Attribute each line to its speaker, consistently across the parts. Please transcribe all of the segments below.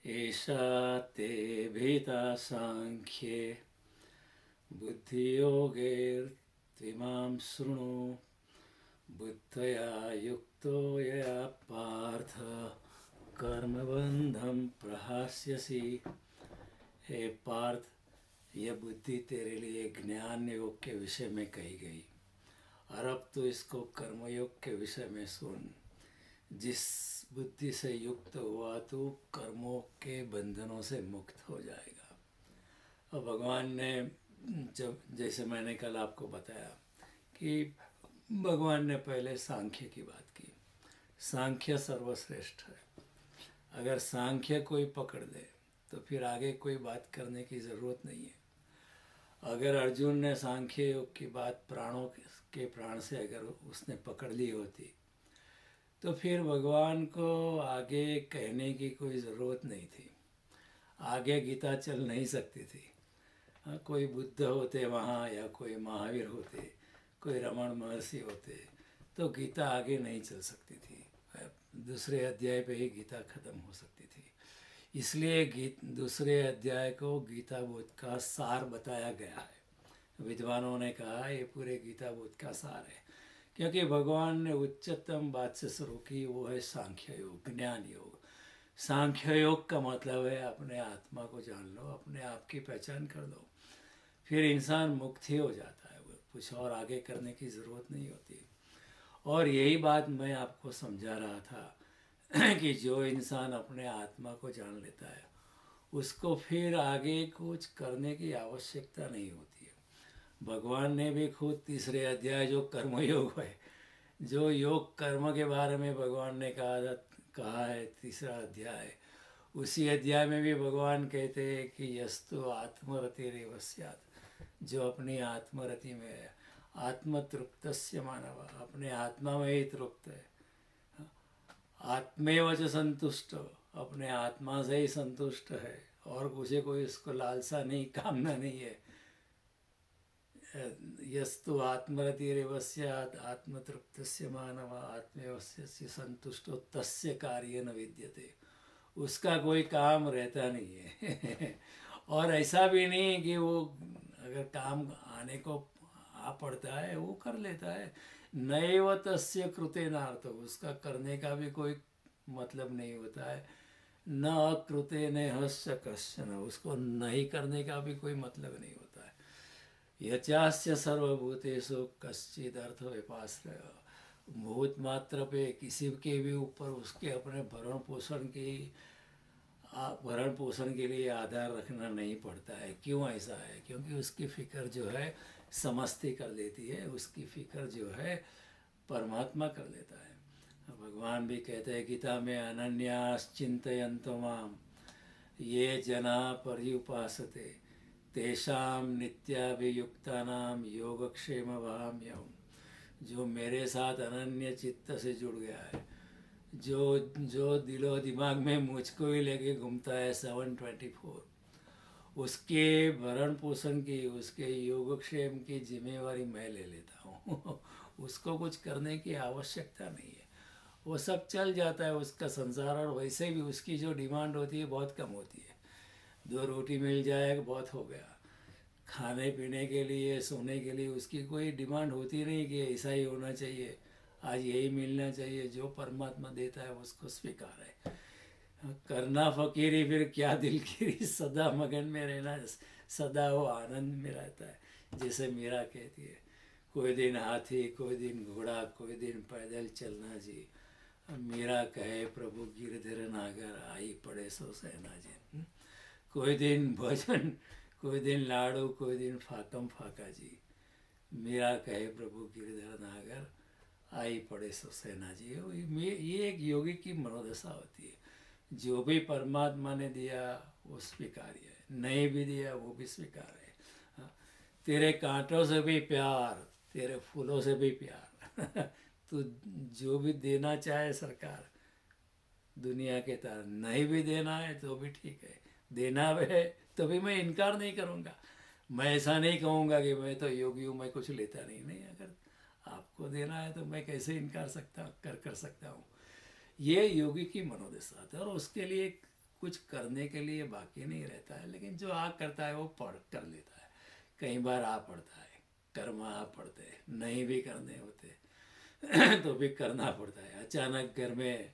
Speaker 1: एषा ते भीता सांख्ये बुद्धियोगैर्त्विमां शृणु बुद्धया युक्तो यया पार्थ कर्मबंधम प्रहास्यसि। हे पार्थ, यह बुद्धि तेरे लिए ज्ञान योग के विषय में कही गई, और अब तो इसको कर्मयोग के विषय में सुन। जिस बुद्धि से युक्त हुआ तो कर्मों के बंधनों से मुक्त हो जाएगा। और भगवान ने, जब जैसे मैंने कल आपको बताया कि भगवान ने पहले सांख्य की बात की। सांख्य सर्वश्रेष्ठ है। अगर सांख्य कोई पकड़ ले तो फिर आगे कोई बात करने की ज़रूरत नहीं है। अगर अर्जुन ने सांख्य योग की बात प्राणों के प्राण से अगर उसने पकड़ ली होती तो फिर भगवान को आगे कहने की कोई ज़रूरत नहीं थी। आगे गीता चल नहीं सकती थी। कोई बुद्ध होते वहाँ, या कोई महावीर होते, कोई रमण महर्षि होते, तो गीता आगे नहीं चल सकती थी। दूसरे अध्याय पे ही गीता खत्म हो सकती थी। इसलिए दूसरे अध्याय को गीता बोध का सार बताया गया है। विद्वानों ने कहा ये पूरे गीता बोध का सार है, क्योंकि भगवान ने उच्चतम बात से शुरू की, वो है सांख्य योग, ज्ञान योग। सांख्य योग का मतलब है अपने आत्मा को जान लो, अपने आप की पहचान कर लो, फिर इंसान मुक्त ही हो जाता है। वो कुछ और आगे करने की ज़रूरत नहीं होती। और यही बात मैं आपको समझा रहा था कि जो इंसान अपने आत्मा को जान लेता है उसको फिर आगे कुछ करने की आवश्यकता नहीं होती है। भगवान ने भी खुद तीसरे अध्याय जो कर्मयोग है, जो योग कर्म के बारे में भगवान ने कहा है तीसरा अध्याय, उसी अध्याय में भी भगवान कहते हैं कि यस्तु आत्मरतिरेव स्यात्, जो अपनी आत्मरति में है, आत्मतृप्तस्य मानव, अपने आत्मा में ही तृप्त है, आत्मेव च संतुष्ट, अपने आत्मा से ही संतुष्ट है, और उसे कोई उसको लालसा नहीं, कामना नहीं है। यस्तु आत्मरतिरेव स्यात् आत्मतृप्तस्य मानव आत्मेव च संतुष्टो तस्य कार्येन विद्यते, उसका कोई काम रहता नहीं है। और ऐसा भी नहीं कि वो अगर काम आने को आ पड़ता है वो कर लेता है। नैव तस्य कृतेनार्थ, उसका करने का भी कोई मतलब नहीं होता है। न कृतेन हस्य कश्चन, उसको नहीं करने का भी कोई मतलब नहीं होता है। यचास्य सर्वभूतेषु कश्चिद अर्थ विपाश्रय, भूत मात्र पे किसी के भी ऊपर उसके अपने भरण पोषण के लिए आधार रखना नहीं पड़ता है। क्यों ऐसा है? क्योंकि उसकी फिक्र जो है समस्ती कर लेती है, उसकी फिक्र जो है परमात्मा कर लेता है। भगवान भी कहते हैं गीता में, अनन्यास चिंतयन्तो माम ये जना पर्युपासते तेषाम नित्याभियुक्तानाम योगक्षेम वहाम्यहम्। जो मेरे साथ अनन्य चित्त से जुड़ गया है, जो जो दिलो दिमाग में मुझको ही लेके घूमता है 724, उसके भरण पोषण की, उसके योगक्षेम की जिम्मेवारी मैं ले लेता हूँ। उसको कुछ करने की आवश्यकता नहीं है, वो सब चल जाता है उसका संसार। और वैसे भी उसकी जो डिमांड होती है बहुत कम होती है। 2 रोटी मिल जाए बहुत हो गया। खाने पीने के लिए, सोने के लिए उसकी कोई डिमांड होती नहीं कि ऐसा ही होना चाहिए, आज यही मिलना चाहिए। जो परमात्मा देता है उसको स्वीकार है। करना फकीरी फिर क्या दिलगिरी, सदा मगन में रहना, सदा वो आनंद में रहता है। जैसे मीरा कहती है, कोई दिन हाथी, कोई दिन घोड़ा, कोई दिन पैदल चलना जी। मीरा कहे प्रभु गिरधर नागर, आई पड़े सो सहना जी। कोई दिन भजन, कोई दिन लाड़ू, कोई दिन फाकम फाका जी। मीरा कहे प्रभु गिरधर नागर, आई पड़े सो सेना जी। ये एक योगी की मनोदशा होती है। जो भी परमात्मा ने दिया वो स्वीकार्य है, नहीं भी दिया वो भी स्वीकार है। हाँ, तेरे कांटों से भी प्यार, तेरे फूलों से भी प्यार। तो जो भी देना चाहे सरकार, दुनिया के तार, नहीं भी देना है तो भी ठीक है, देना है तो भी मैं इनकार नहीं करूँगा। मैं ऐसा नहीं कहूँगा कि मैं तो योगी हूँ, मैं कुछ लेता नहीं। नहीं, अगर आपको देना है तो मैं कैसे इनकार कर सकता हूँ। ये योगी की मनोदशा है। और उसके लिए कुछ करने के लिए बाकी नहीं रहता है, लेकिन जो आ करता है वो पढ़ कर लेता है। कई बार आ पड़ता है, कर्म आ पड़ते हैं, नहीं भी करने होते तो भी करना पड़ता है। अचानक घर में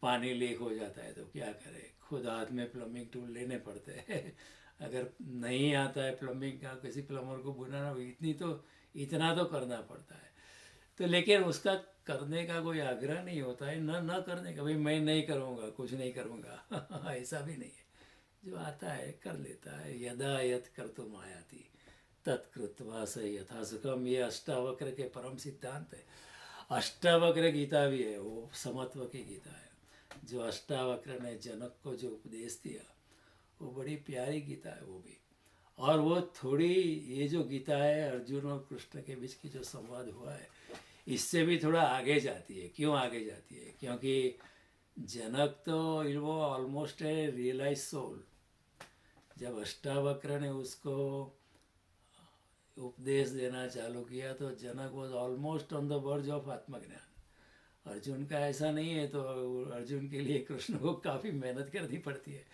Speaker 1: पानी लीक हो जाता है तो क्या करें, खुद हाथ में प्लम्बिंग टूल लेने पड़ते हैं अगर नहीं आता है प्लम्बिंग का, किसी प्लम्बर को बुलाना, इतना तो करना पड़ता है। तो लेकिन उसका करने का कोई आग्रह नहीं होता है, न करने का, भाई मैं नहीं करूँगा, कुछ नहीं करूँगा ऐसा भी नहीं है। जो आता है कर लेता है। यदा यत कर्तुम आयाति तत्कृत्वा स यथा सुखम, ये अष्टावक्र के परम सिद्धांत है। अष्टावक्र गीता भी है, वो समत्व की गीता है। जो अष्टावक्र ने जनक को जो उपदेश दिया वो बड़ी प्यारी गीता है वो भी। और वो थोड़ी, ये जो गीता है अर्जुन और कृष्ण के बीच की जो संवाद हुआ है, इससे भी थोड़ा आगे जाती है। क्यों आगे जाती है? क्योंकि जनक तो वो ऑलमोस्ट है रियलाइज सोल। जब अष्टावक्र ने उसको उपदेश देना चालू किया तो Janak was almost on the verge of आत्मज्ञान। अर्जुन का ऐसा नहीं है, तो अर्जुन के लिए कृष्ण को काफ़ी मेहनत करनी पड़ती है।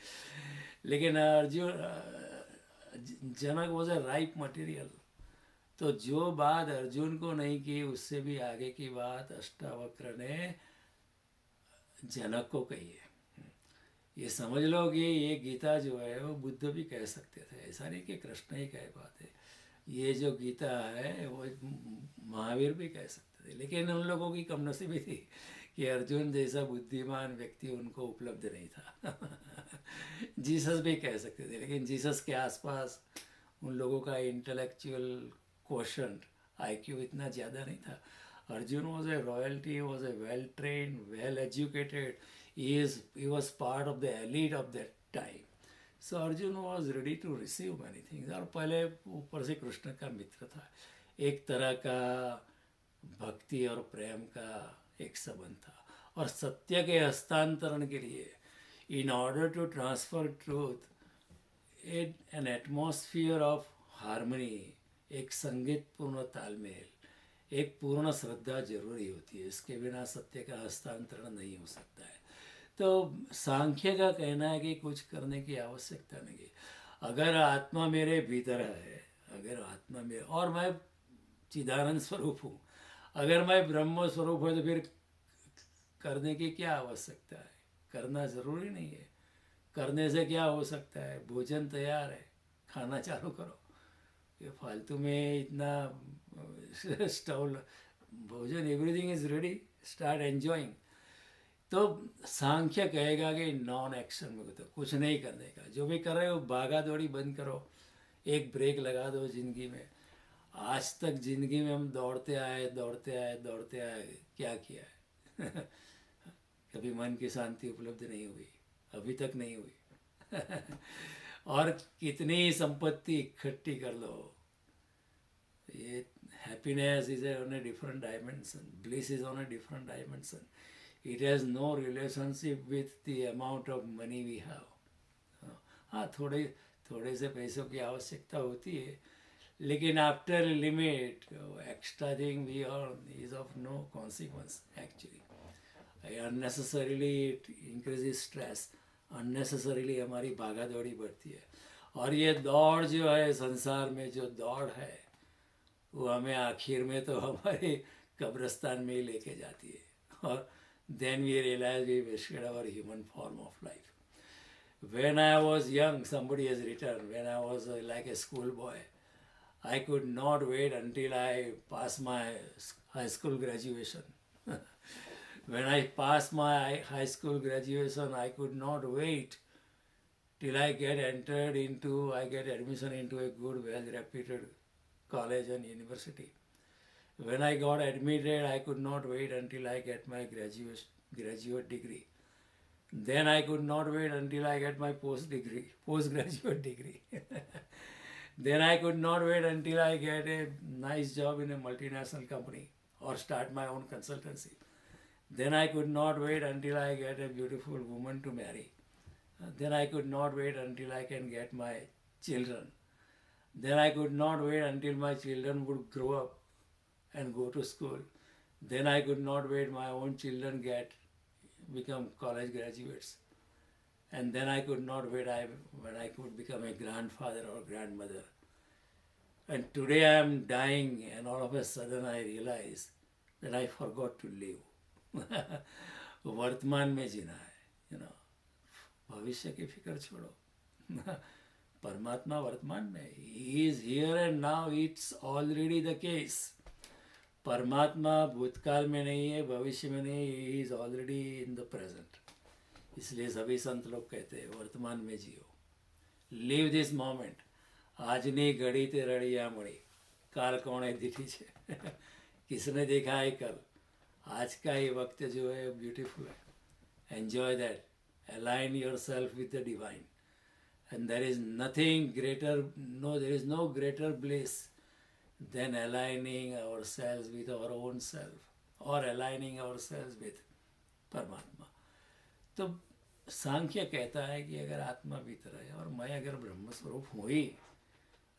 Speaker 1: लेकिन जनक वॉज ए राइप मटेरियल। तो जो बात अर्जुन को नहीं की, उससे भी आगे की बात अष्टावक्र ने जनक को कही है। ये समझ लो कि ये गीता जो है वो बुद्ध भी कह सकते थे, ऐसा नहीं कि कृष्ण ही कह पाते। ये जो गीता है वो महावीर भी कह सकते थे, लेकिन उन लोगों की कमनसीबी थी कि अर्जुन जैसा बुद्धिमान व्यक्ति उनको उपलब्ध नहीं था जीसस भी कह सकते थे, लेकिन जीसस के आसपास उन लोगों का इंटेलेक्चुअल क्वोशंट, आईक्यू इतना ज़्यादा नहीं था। Arjun was a royalty, was a well trained, well educated, he was part of the elite of that time. So Arjun was ready to receive many things. और पहले ऊपर से कृष्ण का मित्र था, एक तरह का भक्ति और प्रेम का एक संबंध था। और सत्य के हस्तांतरण के लिए, in order to transfer truth, an atmosphere of harmony, एक संगीतपूर्ण तालमेल, एक पूर्ण श्रद्धा जरूरी होती है। इसके बिना सत्य का हस्तांतरण नहीं हो सकता है। तो सांख्य का कहना है कि कुछ करने की आवश्यकता नहीं है। अगर आत्मा मेरे भीतर है, अगर आत्मा मेरे, और मैं चिदानंद स्वरूप हूँ, अगर मैं ब्रह्म स्वरूप हूँ, तो फिर करने की क्या आवश्यकता है? करना ज़रूरी नहीं है। करने से क्या हो सकता है? भोजन तैयार है, खाना चालू करो। ये फालतू में इतना स्टव, भोजन, everything is ready, start enjoying. तो सांख्य कहेगा कि नॉन एक्शन में, तो कुछ नहीं करने का। जो भी कर रहे हो भागा दौड़ी बंद करो, एक ब्रेक लगा दो ज़िंदगी में। आज तक ज़िंदगी में हम दौड़ते आए दौड़ते आए दौड़ते आए, क्या किया है कभी मन की शांति उपलब्ध नहीं हुई, अभी तक नहीं हुई और कितनी संपत्ति इकट्ठी कर लो, ये happiness is on a different dimension, bliss is on a different dimension. It has no relationship with the amount of money we have. हाँ, थोड़े थोड़े से पैसों की आवश्यकता होती है, लेकिन after limit extra thing we earn is of no consequence actually. Unnecessarily it increases stress, unnecessarily हमारी भागा दौड़ी बढ़ती है. और ये दौड़ जो है, संसार में जो दौड़ है, वो हमें आखिर में तो हमारे कब्रिस्तान में ही लेके जाती है. और then we realized we wasted our human form of life. When I was young, somebody has written, when I was like a schoolboy, I could not wait until I passed my high school graduation. When I passed my high school graduation, I could not wait till I get admission into a good, well-reputed college and university. When I got admitted, I could not wait until I get my graduate degree. Then I could not wait until I get my postgraduate degree. Then I could not wait until I get a nice job in a multinational company or start my own consultancy. Then I could not wait until I get a beautiful woman to marry. Then I could not wait until I can get my children. Then I could not wait until my children would grow up and go to school. Then I could not wait my own children become college graduates. and then I could not wait when I could become a grandfather or grandmother. And today I am dying, and all of a sudden I realize that I forgot to live. वर्तमान में जीना है, भविष्य की फिक्र छोड़ो. परमात्मा वर्तमान में, he is here and now, it's already the case. परमात्मा भूतकाल में नहीं है, भविष्य में नहीं, he is already in the present. इसलिए सभी संत लोग कहते हैं वर्तमान में जियो. Live this moment. આજની ઘડી તે રળિયા મળી, કાલ કોણે દીઠી છે. किसने देखा है कल. आज का ये वक्त जो है ब्यूटीफुल है. Enjoy that. Align your self with the divine. And there is nothing greater, there is no greater bliss than aligning ourselves with our own self or aligning ourselves with परमात्मा. तो सांख्य कहता है कि अगर आत्मा भीतर है और मैं अगर ब्रह्म स्वरूप हूँ ही,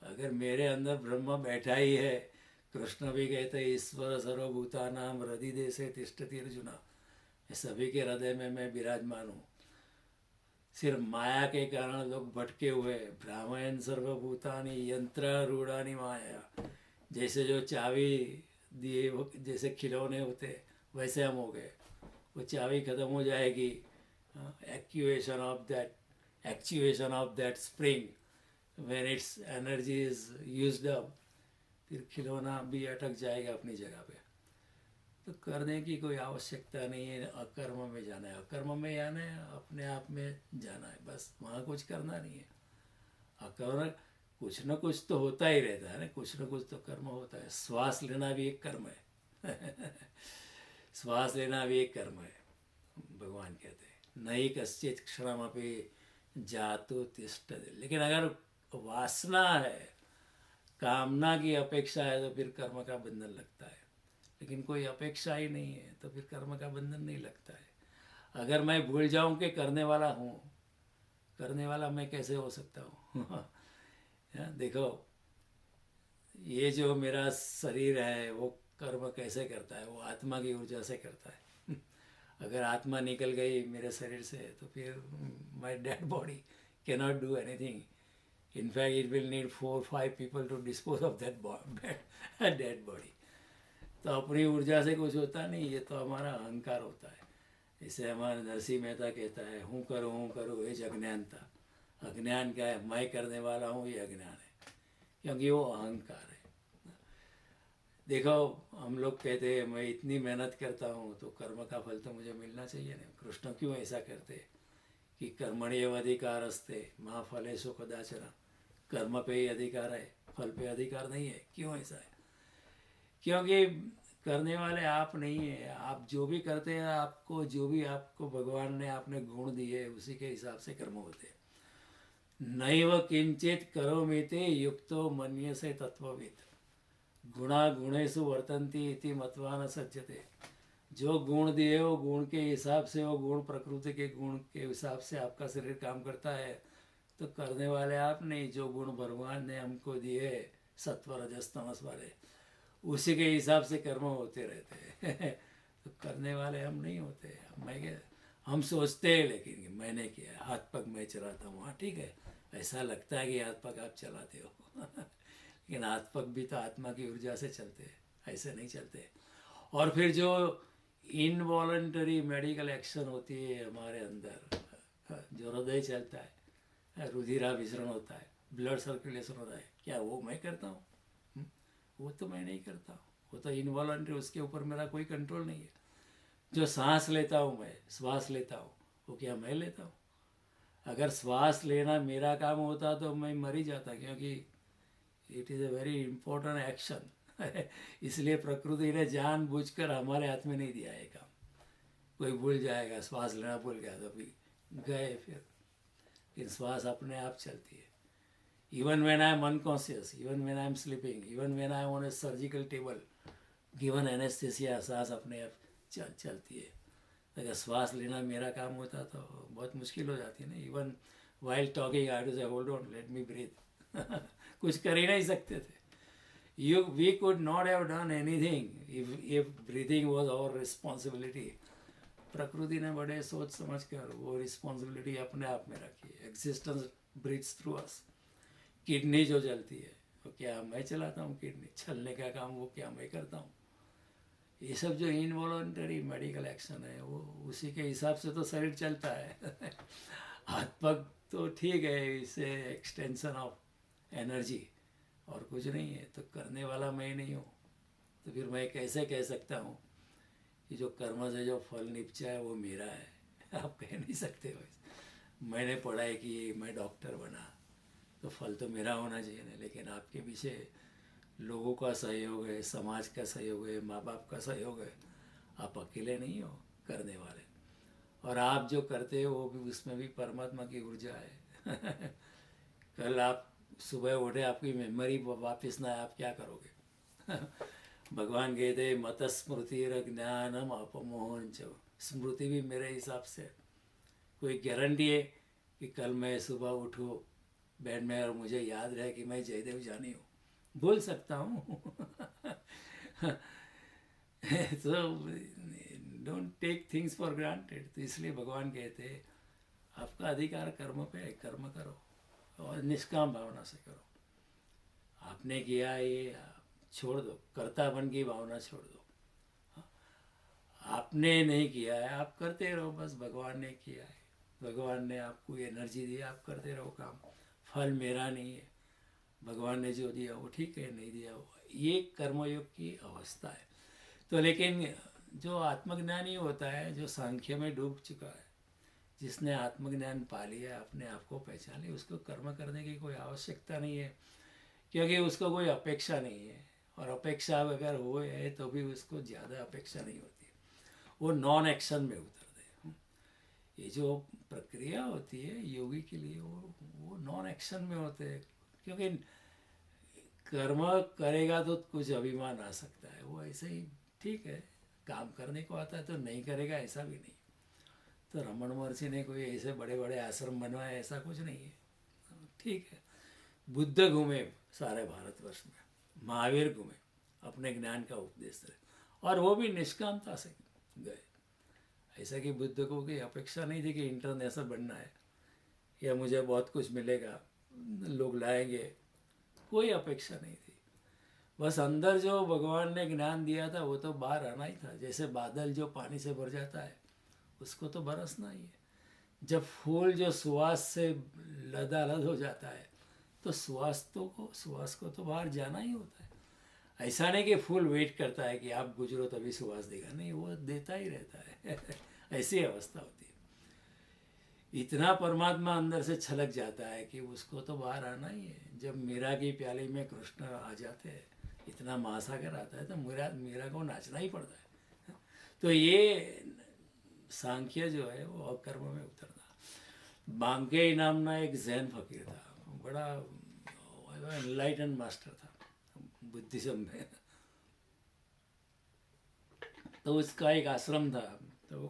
Speaker 1: अगर मेरे अंदर ब्रह्म बैठा ही है, कृष्ण भी कहते हैं ईश्वर सर्वभूतानां हृदय देशे तिष्ठति अर्जुन, सभी के हृदय में मैं विराजमान हूँ. सिर्फ माया के कारण लोग भटके हुए. ब्राह्मण सर्वभूतानि यंत्रारूढ़ानि माया. जैसे जो चाबी दिए जैसे खिलौने होते वैसे हम हो गए. वो चाबी खत्म हो जाएगी, actuation of that spring, when it's energy is used up, फिर खिलौना भी अटक जाएगा अपनी जगह पे. तो करने की कोई आवश्यकता नहीं है. अकर्म में जाना है, अकर्म में जाना है, अपने आप में जाना है, बस वहाँ कुछ करना नहीं है. अकर्म कुछ न कुछ तो होता ही रहता है ना, कुछ न कुछ तो कर्म होता है. श्वास लेना भी एक कर्म है. श्वास लेना भी एक कर्म है. भगवान कहते हैं नहीं कश्चित क्षणमपि जातु तिष्ठति. लेकिन अगर वासना है, कामना की अपेक्षा है, तो फिर कर्म का बंधन लगता है. लेकिन कोई अपेक्षा ही नहीं है तो फिर कर्म का बंधन नहीं लगता है. अगर मैं भूल जाऊं कि करने वाला हूँ, करने वाला मैं कैसे हो सकता हूँ. देखो, ये जो मेरा शरीर है वो कर्म कैसे करता है, वो आत्मा की ऊर्जा से करता है. अगर आत्मा निकल गई मेरे शरीर से तो फिर माई dead body can not do anything. In fact, it will need 4-5 people to dispose of that dead body. तो अपनी ऊर्जा से कुछ होता नहीं, ये तो हमारा अहंकार होता है. इसे हमारा नरसिंह मेहता कहता है हूँ करूँ ये अज्ञानता. अज्ञान क्या है, मैं करने वाला हूँ, ये अज्ञान है, क्योंकि वो अहंकार है. देखो, हम लोग कहते हैं मैं इतनी मेहनत करता हूँ तो कर्म का फल तो मुझे मिलना चाहिए ना. कृष्ण क्यों ऐसा करते कि कर्मण्येव अधिकारस्ते मा फलेषु कदाचन. कर्म पे ही अधिकार है, फल पे अधिकार नहीं है. क्यों ऐसा है? क्योंकि करने वाले आप नहीं है. आप जो भी करते हैं, आपको जो भी आपको भगवान ने आपने गुण दिए उसी के हिसाब से कर्म होते हैं. नैव किंचित करोमीति युक्तो मन्यसे तत्ववित्. गुणा गुणेषु वर्तन्ति इति मत्वा न सज्जते. जो गुण दिए वो गुण के हिसाब से, वो गुण प्रकृति के गुण के हिसाब से आपका शरीर काम करता है. तो करने वाले आप नहीं. जो गुण भगवान ने हमको दिए सत्व रजस तमस वाले, उसी के हिसाब से कर्म होते रहते हैं. तो करने वाले हम नहीं होते. हम सोचते हैं लेकिन मैंने किया, हाथ पग मैं चलाता हूँ. हाँ ठीक है, ऐसा लगता है कि हाथ पग आप चलाते हो. लेकिन हाथ पग भी तो आत्मा की ऊर्जा से चलते हैं, ऐसे नहीं चलते. और फिर जो इनवॉलंटरी मेडिकल एक्शन होती है हमारे अंदर, जो हृदय चलता है, रुधिराभिसरण होता है, ब्लड सर्कुलेशन होता है, क्या वो मैं करता हूँ? वो तो मैं नहीं करता. वो तो इनवॉलंटरी, उसके ऊपर मेरा कोई कंट्रोल नहीं है. जो सांस लेता हूँ मैं, श्वास लेता हूँ, वो क्या मैं लेता हूँ? अगर श्वास लेना मेरा काम होता तो मैं मर ही जाता, क्योंकि it is a very important action. इसलिए प्रकृति ने जानबूझकर हमारे हाथ में नहीं दिया है काम. कोई भूल जाएगा, श्वास लेना भूल गया तो भी गए. फिर श्वास अपने आप चलती है. Even when I am unconscious, even when I am sleeping, even when I am on a surgical table, given anesthesia, सांस अपने आप चलती है. अगर श्वास लेना मेरा काम होता तो बहुत मुश्किल हो जाती है ना. Even while talking I had to say hold on, let me breathe. कुछ कर ही नहीं सकते थे. We could not have done anything if breathing was our responsibility. प्रकृति ने बड़े सोच समझ कर वो रिस्पॉन्सिबिलिटी अपने आप में रखी है। एग्जिस्टेंस ब्रीथ्स थ्रू अस। किडनी जो जलती है वो क्या मैं चलाता हूँ? किडनी छलने का काम वो क्या मैं करता हूँ? ये सब जो इनवॉलंटरी मेडिकल एक्शन है वो उसी के हिसाब से तो शरीर चलता है। हाथ पग तो ठीक है, इससे एक्सटेंशन ऑफ एनर्जी और कुछ नहीं है। तो करने वाला मैं नहीं हूँ, तो फिर मैं कैसे कह सकता हूँ कि जो कर्म से जो फल निपचा है वो मेरा है? आप कह नहीं सकते वैसे। मैंने पढ़ाई की, मैं डॉक्टर बना, तो फल तो मेरा होना चाहिए ना। लेकिन आपके पीछे लोगों का सहयोग है, समाज का सहयोग है, माँ बाप का सहयोग है। आप अकेले नहीं हो करने वाले। और आप जो करते हो वो भी, उसमें भी परमात्मा की ऊर्जा है। कल आप सुबह उठे, आपकी मेमोरी वापस ना आए, आप क्या करोगे? भगवान कहते मत स्मृति ज्ञानम अपमोहन च। स्मृति भी मेरे हिसाब से कोई गारंटी है कि कल मैं सुबह उठूँ बेड में और मुझे याद रहे कि मैं जयदेव जानी हूँ? बोल सकता हूँ। तो don't take things for granted. तो इसलिए भगवान कहते हैं आपका अधिकार कर्म पे है, कर्म करो और निष्काम भावना से करो। आपने किया ये छोड़ दो, कर्तापन की भावना छोड़ दो। आपने नहीं किया है, आप करते रहो, बस भगवान ने किया है। भगवान ने आपको एनर्जी दी, आप करते रहो काम। फल मेरा नहीं है, भगवान ने जो दिया वो ठीक है, नहीं दिया वो, ये कर्मयोग की अवस्था है। तो लेकिन जो आत्मज्ञानी होता है, जो सांख्य में डूब चुका है, जिसने आत्मज्ञान पा लिया, अपने आप को पहचान लिया, उसको कर्म करने की कोई आवश्यकता नहीं है, क्योंकि उसको कोई अपेक्षा नहीं है। और अपेक्षा अगर हो है तो भी उसको ज़्यादा अपेक्षा नहीं होती, वो नॉन एक्शन में उतर दे। ये जो प्रक्रिया होती है योगी के लिए, वो नॉन एक्शन में होते हैं। क्योंकि कर्म करेगा तो कुछ अभिमान आ सकता है, वो ऐसे ही ठीक है, काम करने को आता है तो नहीं करेगा ऐसा भी नहीं। तो रमन महर्षि ने कोई ऐसे बड़े बड़े आश्रम बनवाए ऐसा कुछ नहीं है, ठीक है। बुद्ध घूमे सारे भारतवर्ष में, महावीर घूमे, अपने ज्ञान का उपदेश दे, और वो भी निष्कामता से गए। ऐसा कि बुद्ध को कोई अपेक्षा नहीं थी कि इंटरनेशनल बनना है या मुझे बहुत कुछ मिलेगा, लोग लाएंगे, कोई अपेक्षा नहीं थी। बस अंदर जो भगवान ने ज्ञान दिया था वो तो बाहर आना ही था। जैसे बादल जो पानी से भर जाता है उसको तो बरसना ही है। जब फूल जो सुवास से लदालद हो जाता है तो सुवास को तो बाहर जाना ही होता है। ऐसा नहीं कि फूल वेट करता है कि आप गुजरो तभी सुवास देगा, नहीं, वो देता ही रहता है। ऐसी अवस्था होती है। इतना परमात्मा अंदर से छलक जाता है कि उसको तो बाहर आना ही है। जब मीरा की प्याली में कृष्ण आ जाते हैं, इतना महासागर आता है, तो मीरा को नाचना ही पड़ता है। तो ये सांख्य जो है वो अकर्म में उतरना। बांके नामना एक जैन फकीर था, बड़ा एनलाइटन मास्टर था बुद्धिज्म में। तो उसका एक आश्रम था, तो वो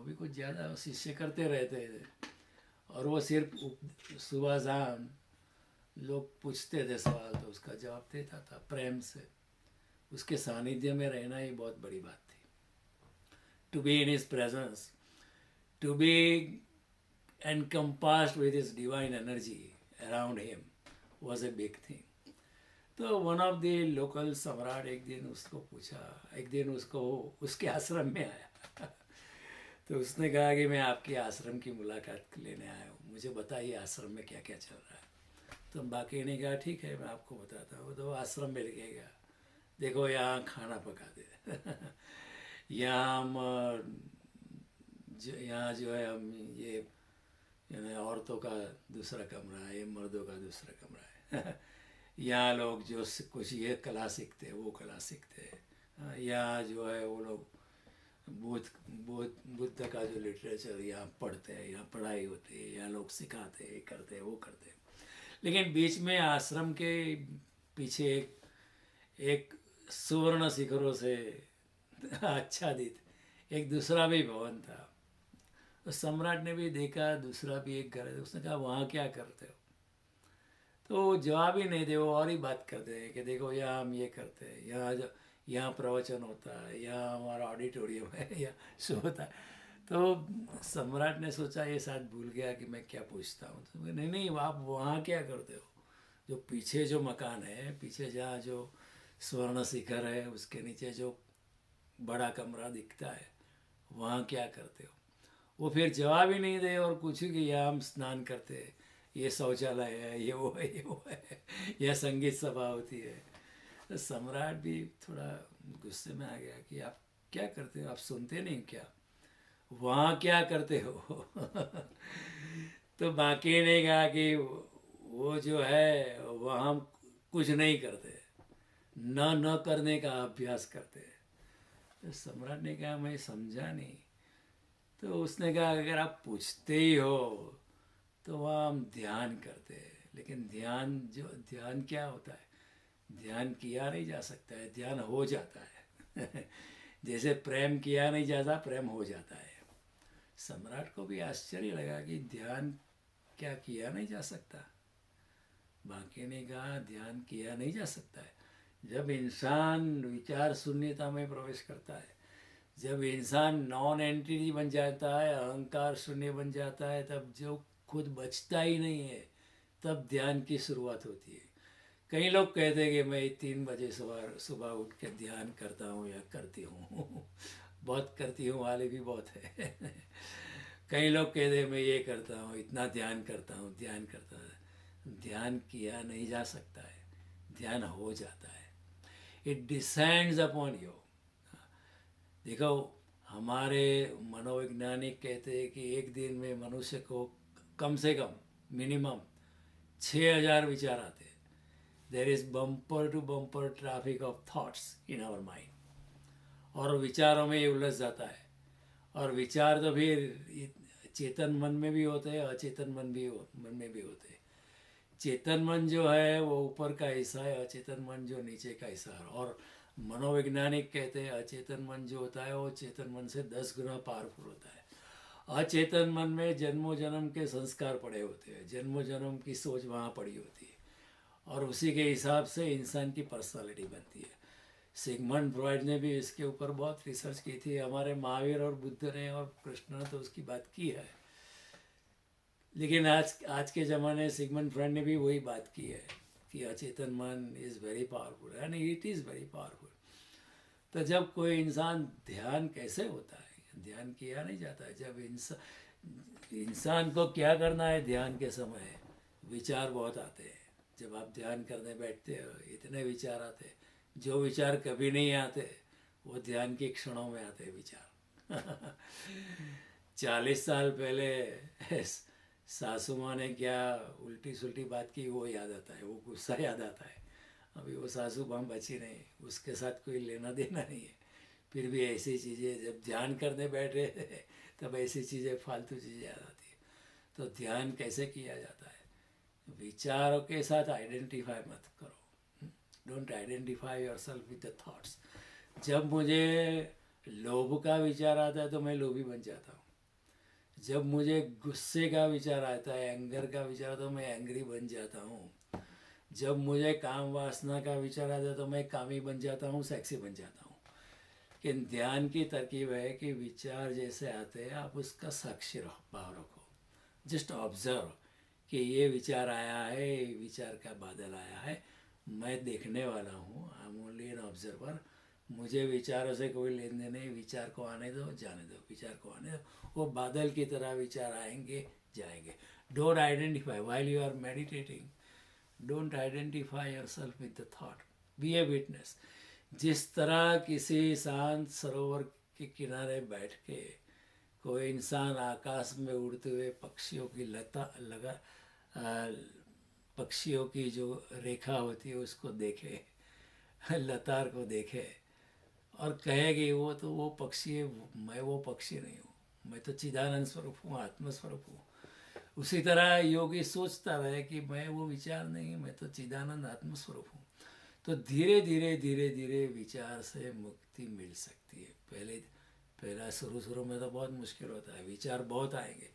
Speaker 1: भी कुछ ज़्यादा शिष्य करते रहते थे। और वो सिर्फ सुबह शाम लोग पूछते थे सवाल तो उसका जवाब देता था प्रेम से। उसके सानिध्य में रहना ही बहुत बड़ी बात थी। To be in his presence, to be encompassed with his divine energy around him was a big thing. तो वन ऑफ द लोकल सम्राट एक दिन उसको पूछा, एक दिन उसको उसके आश्रम में आया। तो उसने कहा कि मैं आपके आश्रम की मुलाकात लेने आया हूँ, मुझे बताइए आश्रम में क्या क्या चल रहा है। तो बाकी ने कहा ठीक है मैं आपको बताता हूँ। तो आश्रम में लेके गया, देखो यहाँ खाना पका दे। यहाँ जो है हम ये यानी औरतों का दूसरा कमरा है, ये मर्दों का दूसरा कमरा है। यहाँ लोग जो कुछ ये कला सीखते हैं वो कला सीखते हैं। यहाँ जो है वो लोग बुद्ध का जो लिटरेचर यहाँ पढ़ते हैं, यहाँ पढ़ाई होती है, यहाँ लोग सिखाते हैं, करते हैं, वो करते हैं। लेकिन बीच में आश्रम के पीछे एक सुवर्ण शिखरों से आच्छादित एक दूसरा भी भवन था। तो सम्राट ने भी देखा दूसरा भी एक घर है। उसने कहा वहाँ क्या करते हो? तो जवाब ही नहीं दे, वो और ही बात करते हैं कि देखो यहाँ हम ये करते हैं, यहाँ प्रवचन होता है, यहाँ हमारा ऑडिटोरियम है, यहाँ शो होता है। तो सम्राट ने सोचा ये शायद भूल गया कि मैं क्या पूछता हूँ। तो नहीं नहीं, आप वहाँ क्या करते हो? जो पीछे जो मकान है, पीछे जहाँ जो स्वर्ण शिखर है उसके नीचे जो बड़ा कमरा दिखता है, वहाँ क्या करते हो? वो फिर जवाब ही नहीं दे और पूछी कि यहाँ हम स्नान करते हैं, ये शौचालय है, ये वो है, ये वो है, यह संगीत सभा होती है। तो सम्राट भी थोड़ा गुस्से में आ गया कि आप क्या करते हो, आप सुनते नहीं क्या, वहाँ क्या करते हो? तो बाकी ने कहा कि वो जो है वहाँ हम कुछ नहीं करते, न करने का अभ्यास करते हैं। तो सम्राट ने कहा मैं समझा नहीं। तो उसने कहा अगर आप पूछते ही हो तो वहाँ हम ध्यान करते हैं, लेकिन ध्यान क्या होता है? ध्यान किया नहीं जा सकता है, ध्यान हो जाता है। जैसे प्रेम किया नहीं जाता, प्रेम हो जाता है। सम्राट को भी आश्चर्य लगा कि ध्यान क्या किया नहीं जा सकता? बाकी ने कहा ध्यान किया नहीं जा सकता है। जब इंसान विचार शून्यता में प्रवेश करता है, जब इंसान नॉन एंटिटी बन जाता है, अहंकार शून्य बन जाता है, तब जो खुद बचता ही नहीं है, तब ध्यान की शुरुआत होती है। कई लोग कहते हैं कि मैं 3 बजे सुबह सुबह उठ के ध्यान करता हूँ या करती हूँ। बहुत करती हूँ वाले भी बहुत है। कई लोग कहते हैं मैं ये करता हूँ, इतना ध्यान करता हूँ, ध्यान करता है। ध्यान किया नहीं जा सकता है, ध्यान हो जाता है। It descends upon you. देखो, हमारे मनोवैज्ञानिक कहते हैं कि एक दिन में मनुष्य को कम से कम मिनिमम 6,000 विचार आते हैं। There is bumper to bumper traffic of thoughts in our mind, और विचारों में ये उलझ जाता है। और विचार तो फिर चेतन मन में भी होते हैं, अचेतन मन में भी होते हैं। चेतन मन जो है वो ऊपर का हिस्सा है, अचेतन मन जो नीचे का हिस्सा है। और मनोवैज्ञानिक कहते हैं अचेतन मन जो होता है वो चेतन मन से 10 गुना पावरफुल होता है। अचेतन मन में जन्मों जन्म के संस्कार पड़े होते हैं, जन्मों जन्म की सोच वहाँ पड़ी होती है, और उसी के हिसाब से इंसान की पर्सनालिटी बनती है। सिगमंड फ्रॉइड ने भी इसके ऊपर बहुत रिसर्च की थी। हमारे महावीर और बुद्ध ने और कृष्ण ने तो उसकी बात की है, लेकिन आज के ज़माने सिगमंड फ्रॉइड ने भी वही बात की है कि अचेतन मन is very powerful and it is very powerful. तो जब कोई इंसान, ध्यान कैसे होता है? ध्यान किया नहीं जाता है। जब इंसान को क्या करना है ध्यान के समय? विचार बहुत आते हैं। जब आप ध्यान करने बैठते हो इतने विचार आते हैं, जो विचार कभी नहीं आते वो ध्यान के क्षणों में आते हैं विचार। 40 साल पहले सासू माँ ने क्या उल्टी सुल्टी बात की वो याद आता है, वो गुस्सा याद आता है। अभी वो सासू माँ बची नहीं, उसके साथ कोई लेना देना नहीं है, फिर भी ऐसी चीज़ें जब ध्यान करने बैठे तब ऐसी चीज़ें फालतू चीज़ें याद आती है। तो ध्यान कैसे किया जाता है? विचारों के साथ आइडेंटिफाई मत करो। Don't identify yourself with the thoughts. जब मुझे लोभ का विचार आता है तो मैं लोभी बन जाता हूँ। जब मुझे गुस्से का विचार आता है, एंगर का विचार आता है, तो मैं एंग्री बन जाता हूँ। जब मुझे काम वासना का विचार आता है तो मैं कामी बन जाता हूँ, सेक्सी बन जाता हूँ। लेकिन ध्यान की तरकीब है कि विचार जैसे आते हैं आप उसका साक्षी भाव रखो। जस्ट ऑब्जर्व कि ये विचार आया है, ये विचार का बादल आया है, मैं देखने वाला हूँ, I am only an observer. मुझे विचारों से कोई लेन देन नहीं, विचार को आने दो, जाने दो, विचार को आने दो। वो बादल की तरह विचार आएंगे जाएंगे। Don't identify while you are meditating, don't identify yourself with the thought, be a witness. जिस तरह किसी शांत सरोवर के किनारे बैठ के कोई इंसान आकाश में उड़ते हुए पक्षियों की पक्षियों की जो रेखा होती है उसको देखे, लतार को देखे और कहे कि वो पक्षी है, मैं वो पक्षी नहीं हूँ, मैं तो चिदानंद स्वरूप हूँ, आत्मस्वरूप हूँ। उसी तरह योगी सोचता रहे कि मैं वो विचार नहीं, मैं तो चिदानंद आत्मस्वरूप हूँ। तो धीरे धीरे धीरे धीरे विचार से मुक्ति मिल सकती है। पहला शुरू में तो बहुत मुश्किल होता है, विचार बहुत आएंगे,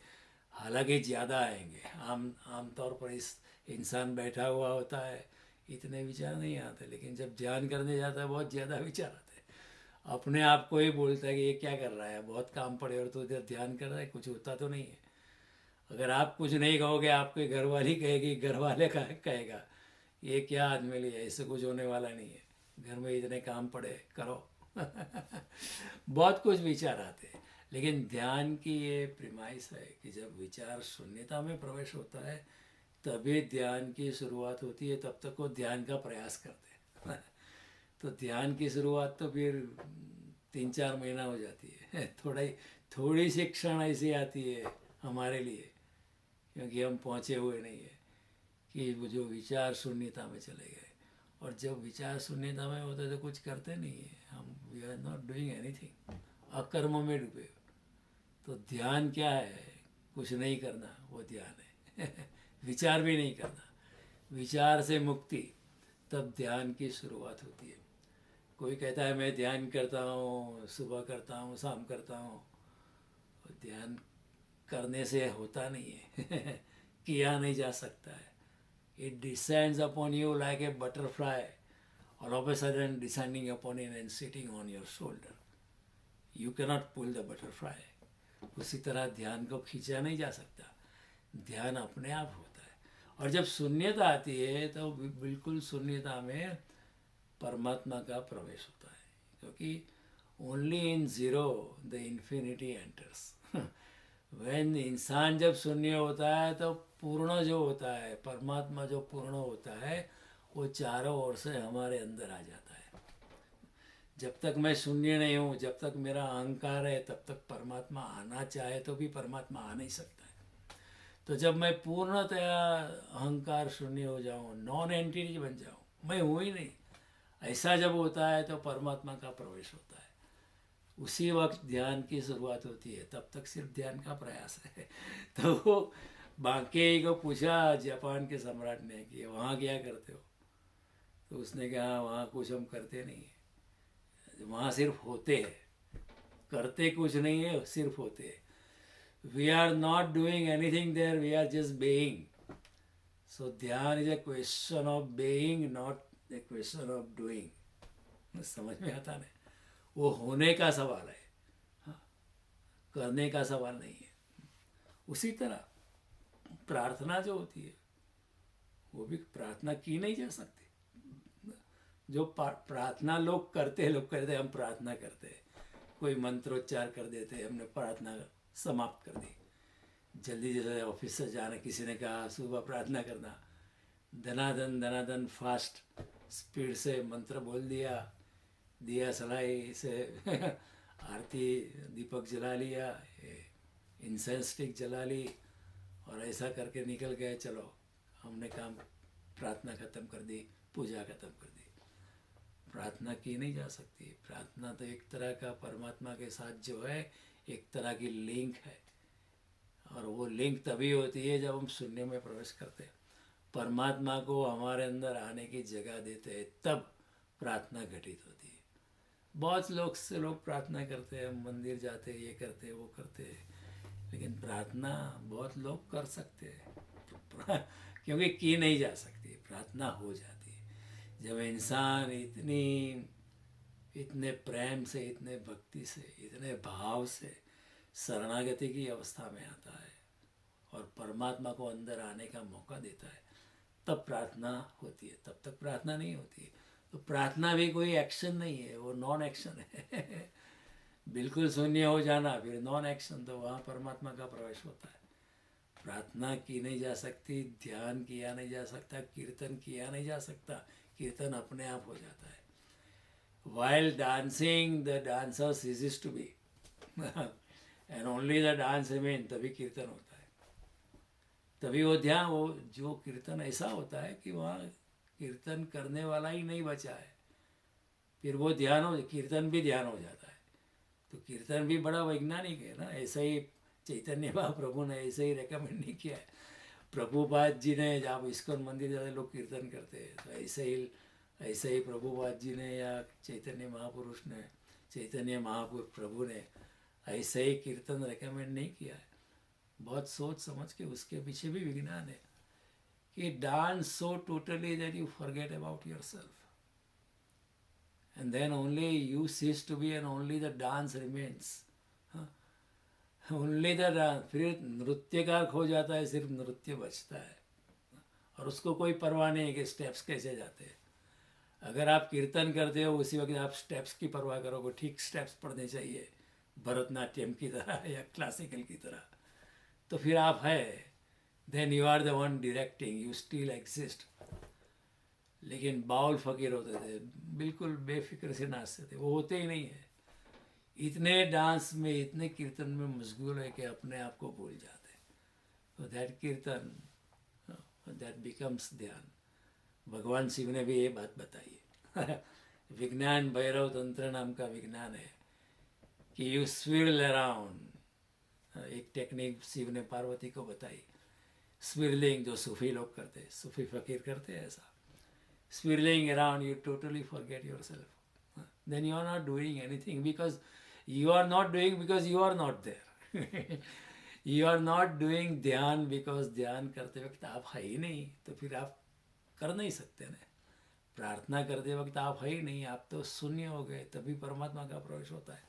Speaker 1: हालांकि ज़्यादा आएंगे। आम तौर पर इस इंसान बैठा हुआ होता है, इतने विचार नहीं आते, लेकिन जब ध्यान करने जाता है बहुत ज़्यादा विचार आते हैं। अपने आप को ही बोलता है कि ये क्या कर रहा है, बहुत काम पड़े और तो इधर ध्यान कर रहा है, कुछ होता तो नहीं है। अगर आप कुछ नहीं कहोगे, आपके घर वाली कहेगी, घर वाले का कहेगा ये क्या आदमी लिए, इससे कुछ होने वाला नहीं है, घर में इतने काम पड़े, करो। बहुत कुछ विचार आते हैं। लेकिन ध्यान की ये प्रिमाइस है कि जब विचार शून्यता में प्रवेश होता है तभी ध्यान की शुरुआत होती है, तब तक वो ध्यान का प्रयास करते हैं। तो ध्यान की शुरुआत तो फिर 3-4 महीना हो जाती है। थोड़ी सी क्षण ऐसी आती है हमारे लिए, क्योंकि हम पहुँचे हुए नहीं है, कि वो जो विचार शून्यता में चले गए। और जब विचार शून्यता में होते तो कुछ करते नहीं है हम, we are not doing anything, अकर्म में डूबे। तो ध्यान क्या है? कुछ नहीं करना, वो ध्यान है। विचार भी नहीं करना, विचार से मुक्ति, तब ध्यान की शुरुआत होती है। कोई कहता है मैं ध्यान करता हूँ, सुबह करता हूँ, शाम करता हूँ। ध्यान करने से होता नहीं है। किया नहीं जा सकता है। It descends upon you like a butterfly, all of a sudden descending upon it and sitting on your shoulder. You cannot pull the butterfly. उसी तरह ध्यान को खींचा नहीं जा सकता, ध्यान अपने आप होता है। और जब शून्यता आती है तो बिल्कुल शून्यता में परमात्मा का प्रवेश होता है, क्योंकि only in zero the infinity enters. वैन इंसान जब शून्य होता है तो पूर्ण जो होता है, परमात्मा जो पूर्ण होता है, वो चारों ओर से हमारे अंदर आ जाता है। जब तक मैं शून्य नहीं हूँ, जब तक मेरा अहंकार है, तब तक परमात्मा आना चाहे तो भी परमात्मा आ नहीं सकता है। तो जब मैं पूर्णतया अहंकार शून्य हो जाऊँ, नॉन एंटिटी बन जाऊँ, मैं हूँ ही नहीं, ऐसा जब होता है तो परमात्मा का प्रवेश होता है। उसी वक्त ध्यान की शुरुआत होती है, तब तक सिर्फ ध्यान का प्रयास है। तो वो बांके को पूछा जापान के सम्राट ने कि वहाँ क्या करते हो, तो उसने कहा वहाँ कुछ हम करते नहीं है, वहाँ सिर्फ होते हैं, करते कुछ नहीं है, सिर्फ होते हैं। We are not doing anything there, we are just being. So ध्यान is a question of being, not a question of doing. समझ में आता नहीं, वो होने का सवाल है, हाँ, करने का सवाल नहीं है। उसी तरह प्रार्थना जो होती है, वो भी प्रार्थना की नहीं जा सकती। जो प्रार्थना लोग करते हैं, हम प्रार्थना करते हैं, कोई मंत्रोच्चार कर देते हैं, हमने प्रार्थना समाप्त कर दी। जल्दी जल्दी ऑफिस से जाना, किसी ने कहा सुबह प्रार्थना करना, धनाधन धनाधन फास्ट स्पीड से मंत्र बोल दिया, दिया सलाई से आरती दीपक जला लिया, इंसेंस स्टिक जला ली, और ऐसा करके निकल गए, चलो हमने काम, प्रार्थना ख़त्म कर दी, पूजा ख़त्म कर दी। प्रार्थना की नहीं जा सकती। प्रार्थना तो एक तरह का परमात्मा के साथ जो है, एक तरह की लिंक है, और वो लिंक तभी होती है जब हम शून्य में प्रवेश करते हैं, परमात्मा को हमारे अंदर आने की जगह देते हैं, तब प्रार्थना घटित होती है। बहुत लोग प्रार्थना करते हैं, मंदिर जाते हैं, ये करते हैं, वो करते हैं, लेकिन प्रार्थना बहुत लोग कर सकते हैं, क्योंकि की नहीं जा सकती, प्रार्थना हो जाती है जब इंसान इतने प्रेम से, इतने भक्ति से, इतने भाव से शरणागति की अवस्था में आता है और परमात्मा को अंदर आने का मौका देता है, तब प्रार्थना होती है। तब तक प्रार्थना नहीं होती है। तो प्रार्थना भी कोई एक्शन नहीं है, वो नॉन एक्शन है। बिल्कुल शून्य हो जाना, फिर नॉन एक्शन, तो वहाँ परमात्मा का प्रवेश होता है। प्रार्थना की नहीं जा सकती, ध्यान किया नहीं जा सकता, कीर्तन किया नहीं जा सकता, कीर्तन अपने आप हो जाता है। While dancing, the dancer ceases to be, and only the dance remains, तभी कीर्तन होता है। तभी वो ध्यान, वो जो कीर्तन ऐसा होता है कि वहाँ कीर्तन करने वाला ही नहीं बचा है, फिर वो ध्यान हो, कीर्तन भी ध्यान हो जाता है। तो कीर्तन भी बड़ा वैज्ञानिक है ना, ऐसा ही चैतन्य महाप्रभु ने ऐसे ही रेकमेंड नहीं किया है। प्रभुपाद जी ने, जब इस्कॉन मंदिर जाते लोग कीर्तन करते हैं, तो ऐसे ही प्रभुपाद जी ने या चैतन्य महापुरुष ने, चैतन्य महापुरुष प्रभु ने ऐसे ही कीर्तन रेकमेंड नहीं किया है। बहुत सोच समझ के उसके पीछे भी विज्ञान है कि dance so totally that you forget about yourself, and then only you cease to be and only the dance remains. Only the dance, फिर नृत्यकार खो जाता है, सिर्फ नृत्य बचता है और उसको कोई परवाह नहीं है कि स्टेप्स कैसे जाते हैं. अगर आप कीर्तन करते हो उसी वक्त आप स्टेप्स की परवाह करोगे, ठीक स्टेप्स पढ़ने चाहिए भरतनाट्यम की तरह या क्लासिकल की तरह, तो फिर आप है, then you are the one directing, you still exist. लेकिन बाउल फकीर होते थे, बिल्कुल बेफिक्र से नाचते थे, वो होते ही नहीं है. इतने डांस में, इतने कीर्तन में मशगूल है कि अपने आप को भूल जाते. तो दैट कीर्तन, दैट बिकम्स ध्यान. भगवान शिव ने भी ये बात बताई है. विज्ञान भैरव तंत्र नाम का विज्ञान है कि यू स्विरल अराउंड. एक टेक्निक शिव ने पार्वती को बताई, स्विरलिंग, जो सूफी लोग करते हैं, सूफी फकीर करते हैं ऐसा. Swirling around, you totally forget yourself. Then you are not doing anything because you are not doing because you are not there. You are not doing ध्यान because ध्यान करते वक्त आप है ही नहीं, तो फिर आप कर नहीं सकते ना. प्रार्थना करते वक्त आप है ही नहीं, आप तो शून्य हो गए, तभी परमात्मा का प्रवेश होता है.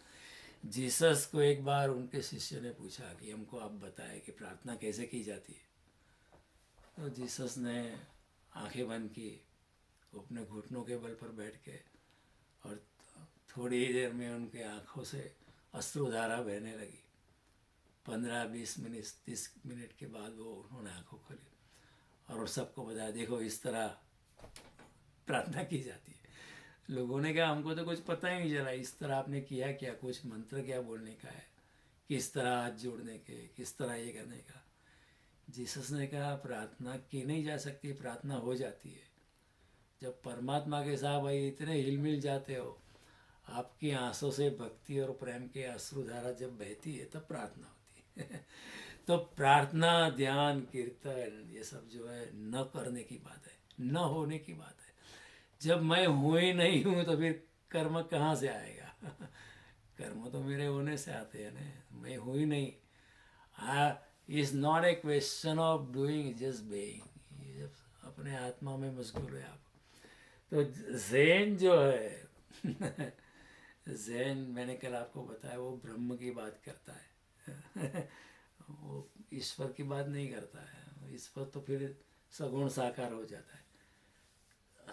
Speaker 1: जीसस को एक बार उनके शिष्य ने पूछा कि हमको आप बताएं कि प्रार्थना कैसे की जाती है. तो जीसस ने आंखें बंद की, अपने घुटनों के बल पर बैठ के, और थोड़ी ही देर में उनके आँखों से अश्रुधारा बहने लगी. 15-20 मिनट 30 मिनट के बाद वो उन्होंने आँखों खोली और सबको बताया, देखो इस तरह प्रार्थना की जाती है. लोगों ने कहा हमको तो कुछ पता ही नहीं चला, इस तरह आपने किया क्या, कुछ मंत्र क्या बोलने का है, किस तरह हाथ जोड़ने के, किस तरह ये करने का. जीसस ने कहा प्रार्थना की नहीं जा सकती, प्रार्थना हो जाती है. जब परमात्मा के साथ भाई इतने हिल मिल जाते हो, आपकी आंसों से भक्ति और प्रेम के अश्रुधारा जब बहती है तब प्रार्थना होती है. तो प्रार्थना, ध्यान, कीर्तन, ये सब जो है न करने की बात है, न होने की बात है. जब मैं हूँ ही नहीं हूँ तो फिर कर्म कहाँ से आएगा. कर्म तो मेरे होने से आते हैं ना, मैं हूँ ही नहीं. Is not a question of doing, just being. जब अपने आत्मा में मशगूल है आप, तो ज़ेन जो है ज़ेन, मैंने कल आपको बताया, वो ब्रह्म की बात करता है. वो ईश्वर की बात नहीं करता है. ईश्वर तो फिर सगुण साकार हो जाता है.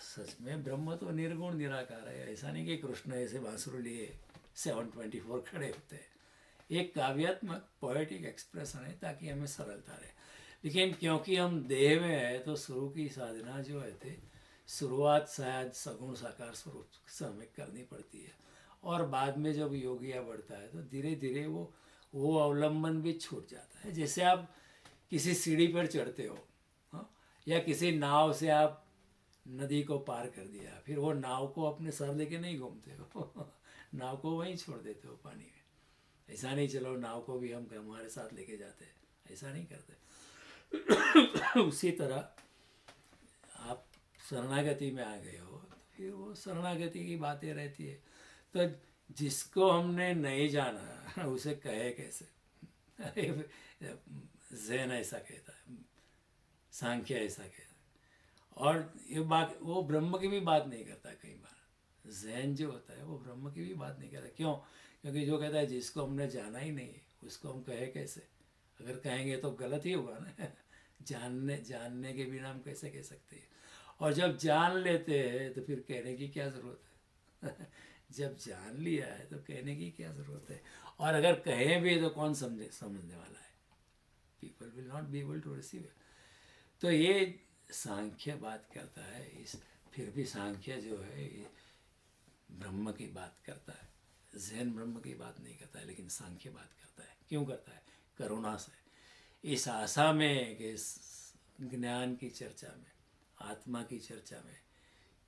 Speaker 1: सच में ब्रह्म तो निर्गुण निराकार है. ऐसा नहीं कि कृष्ण ऐसे बांसुरी लिए 724 खड़े होते हैं. एक काव्यात्मक पोएटिक एक्सप्रेशन है ताकि हमें सरलता रहे. लेकिन क्योंकि हम देह में है तो शुरू की साधना जो है थे, शुरुआत शायद सगुण साकार स्वरूप से हमें करनी पड़ती है, और बाद में जब योगिया बढ़ता है तो धीरे धीरे वो अवलंबन भी छूट जाता है. जैसे आप किसी सीढ़ी पर चढ़ते हो, हाँ, या किसी नाव से आप नदी को पार कर दिया, फिर वो नाव को अपने सर लेके नहीं घूमते हो. नाव को वहीं छोड़ देते हो पानी में. ऐसा नहीं चलो नाव को भी हम हमारे साथ लेके जाते हैं, ऐसा नहीं करते. उसी तरह आप शरणागति में आ गए हो तो फिर वो शरणागति की बातें रहती है. तो जिसको हमने नहीं जाना उसे कहे कैसे. ज़ेन ऐसा कहता है, सांख्य ऐसा कहता है. और ये बात, वो ब्रह्म की भी बात नहीं करता. कई बार ज़ेन जो होता है वो ब्रह्म की भी बात नहीं करता. क्यों? क्योंकि जो कहता है जिसको हमने जाना ही नहीं है उसको हम कहे कैसे. अगर कहेंगे तो गलत ही होगा ना. जानने के बिना हम कैसे कह सकते हैं. और जब जान लेते हैं तो फिर कहने की क्या ज़रूरत है. जब जान लिया है तो कहने की क्या ज़रूरत है. और अगर कहें भी तो कौन समझने वाला है. People will not be able to receive it. तो ये सांख्य बात करता है. फिर भी सांख्य जो है ब्रह्म की बात करता है. ज़ेन ब्रह्म की बात नहीं करता है, लेकिन सांख्य बात करता है. क्यों करता है? करुणा से, इस आशा में कि इस ज्ञान की चर्चा में, आत्मा की चर्चा में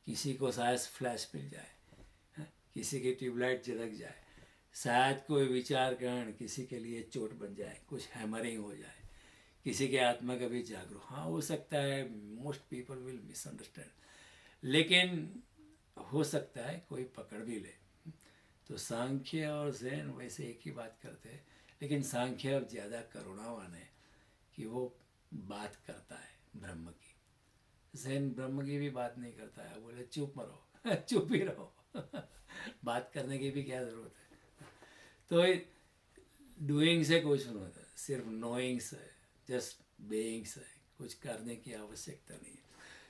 Speaker 1: किसी को शायद फ्लैश मिल जाए, किसी की ट्यूबलाइट झलक जाए, शायद कोई विचार ग्रहण किसी के लिए चोट बन जाए, कुछ हैमरिंग हो जाए, किसी के आत्मा का भी जागरूक. हाँ, हो सकता है मोस्ट पीपल विल मिसअंडरस्टैंड, लेकिन हो सकता है कोई पकड़ भी ले. तो सांख्य और ज़ेन वैसे एक ही बात करते हैं, लेकिन सांख्य अब ज़्यादा करुणावान है कि वो बात करता है ब्रह्म की. ज़ेन ब्रह्म की भी बात नहीं करता है, बोले चुप मरो. चुप ही रहो. बात करने की भी क्या ज़रूरत है। तो डूइंग से कुछ नहीं होता, सिर्फ नोइंग से, जस्ट बीइंग से, कुछ करने की आवश्यकता नहीं है।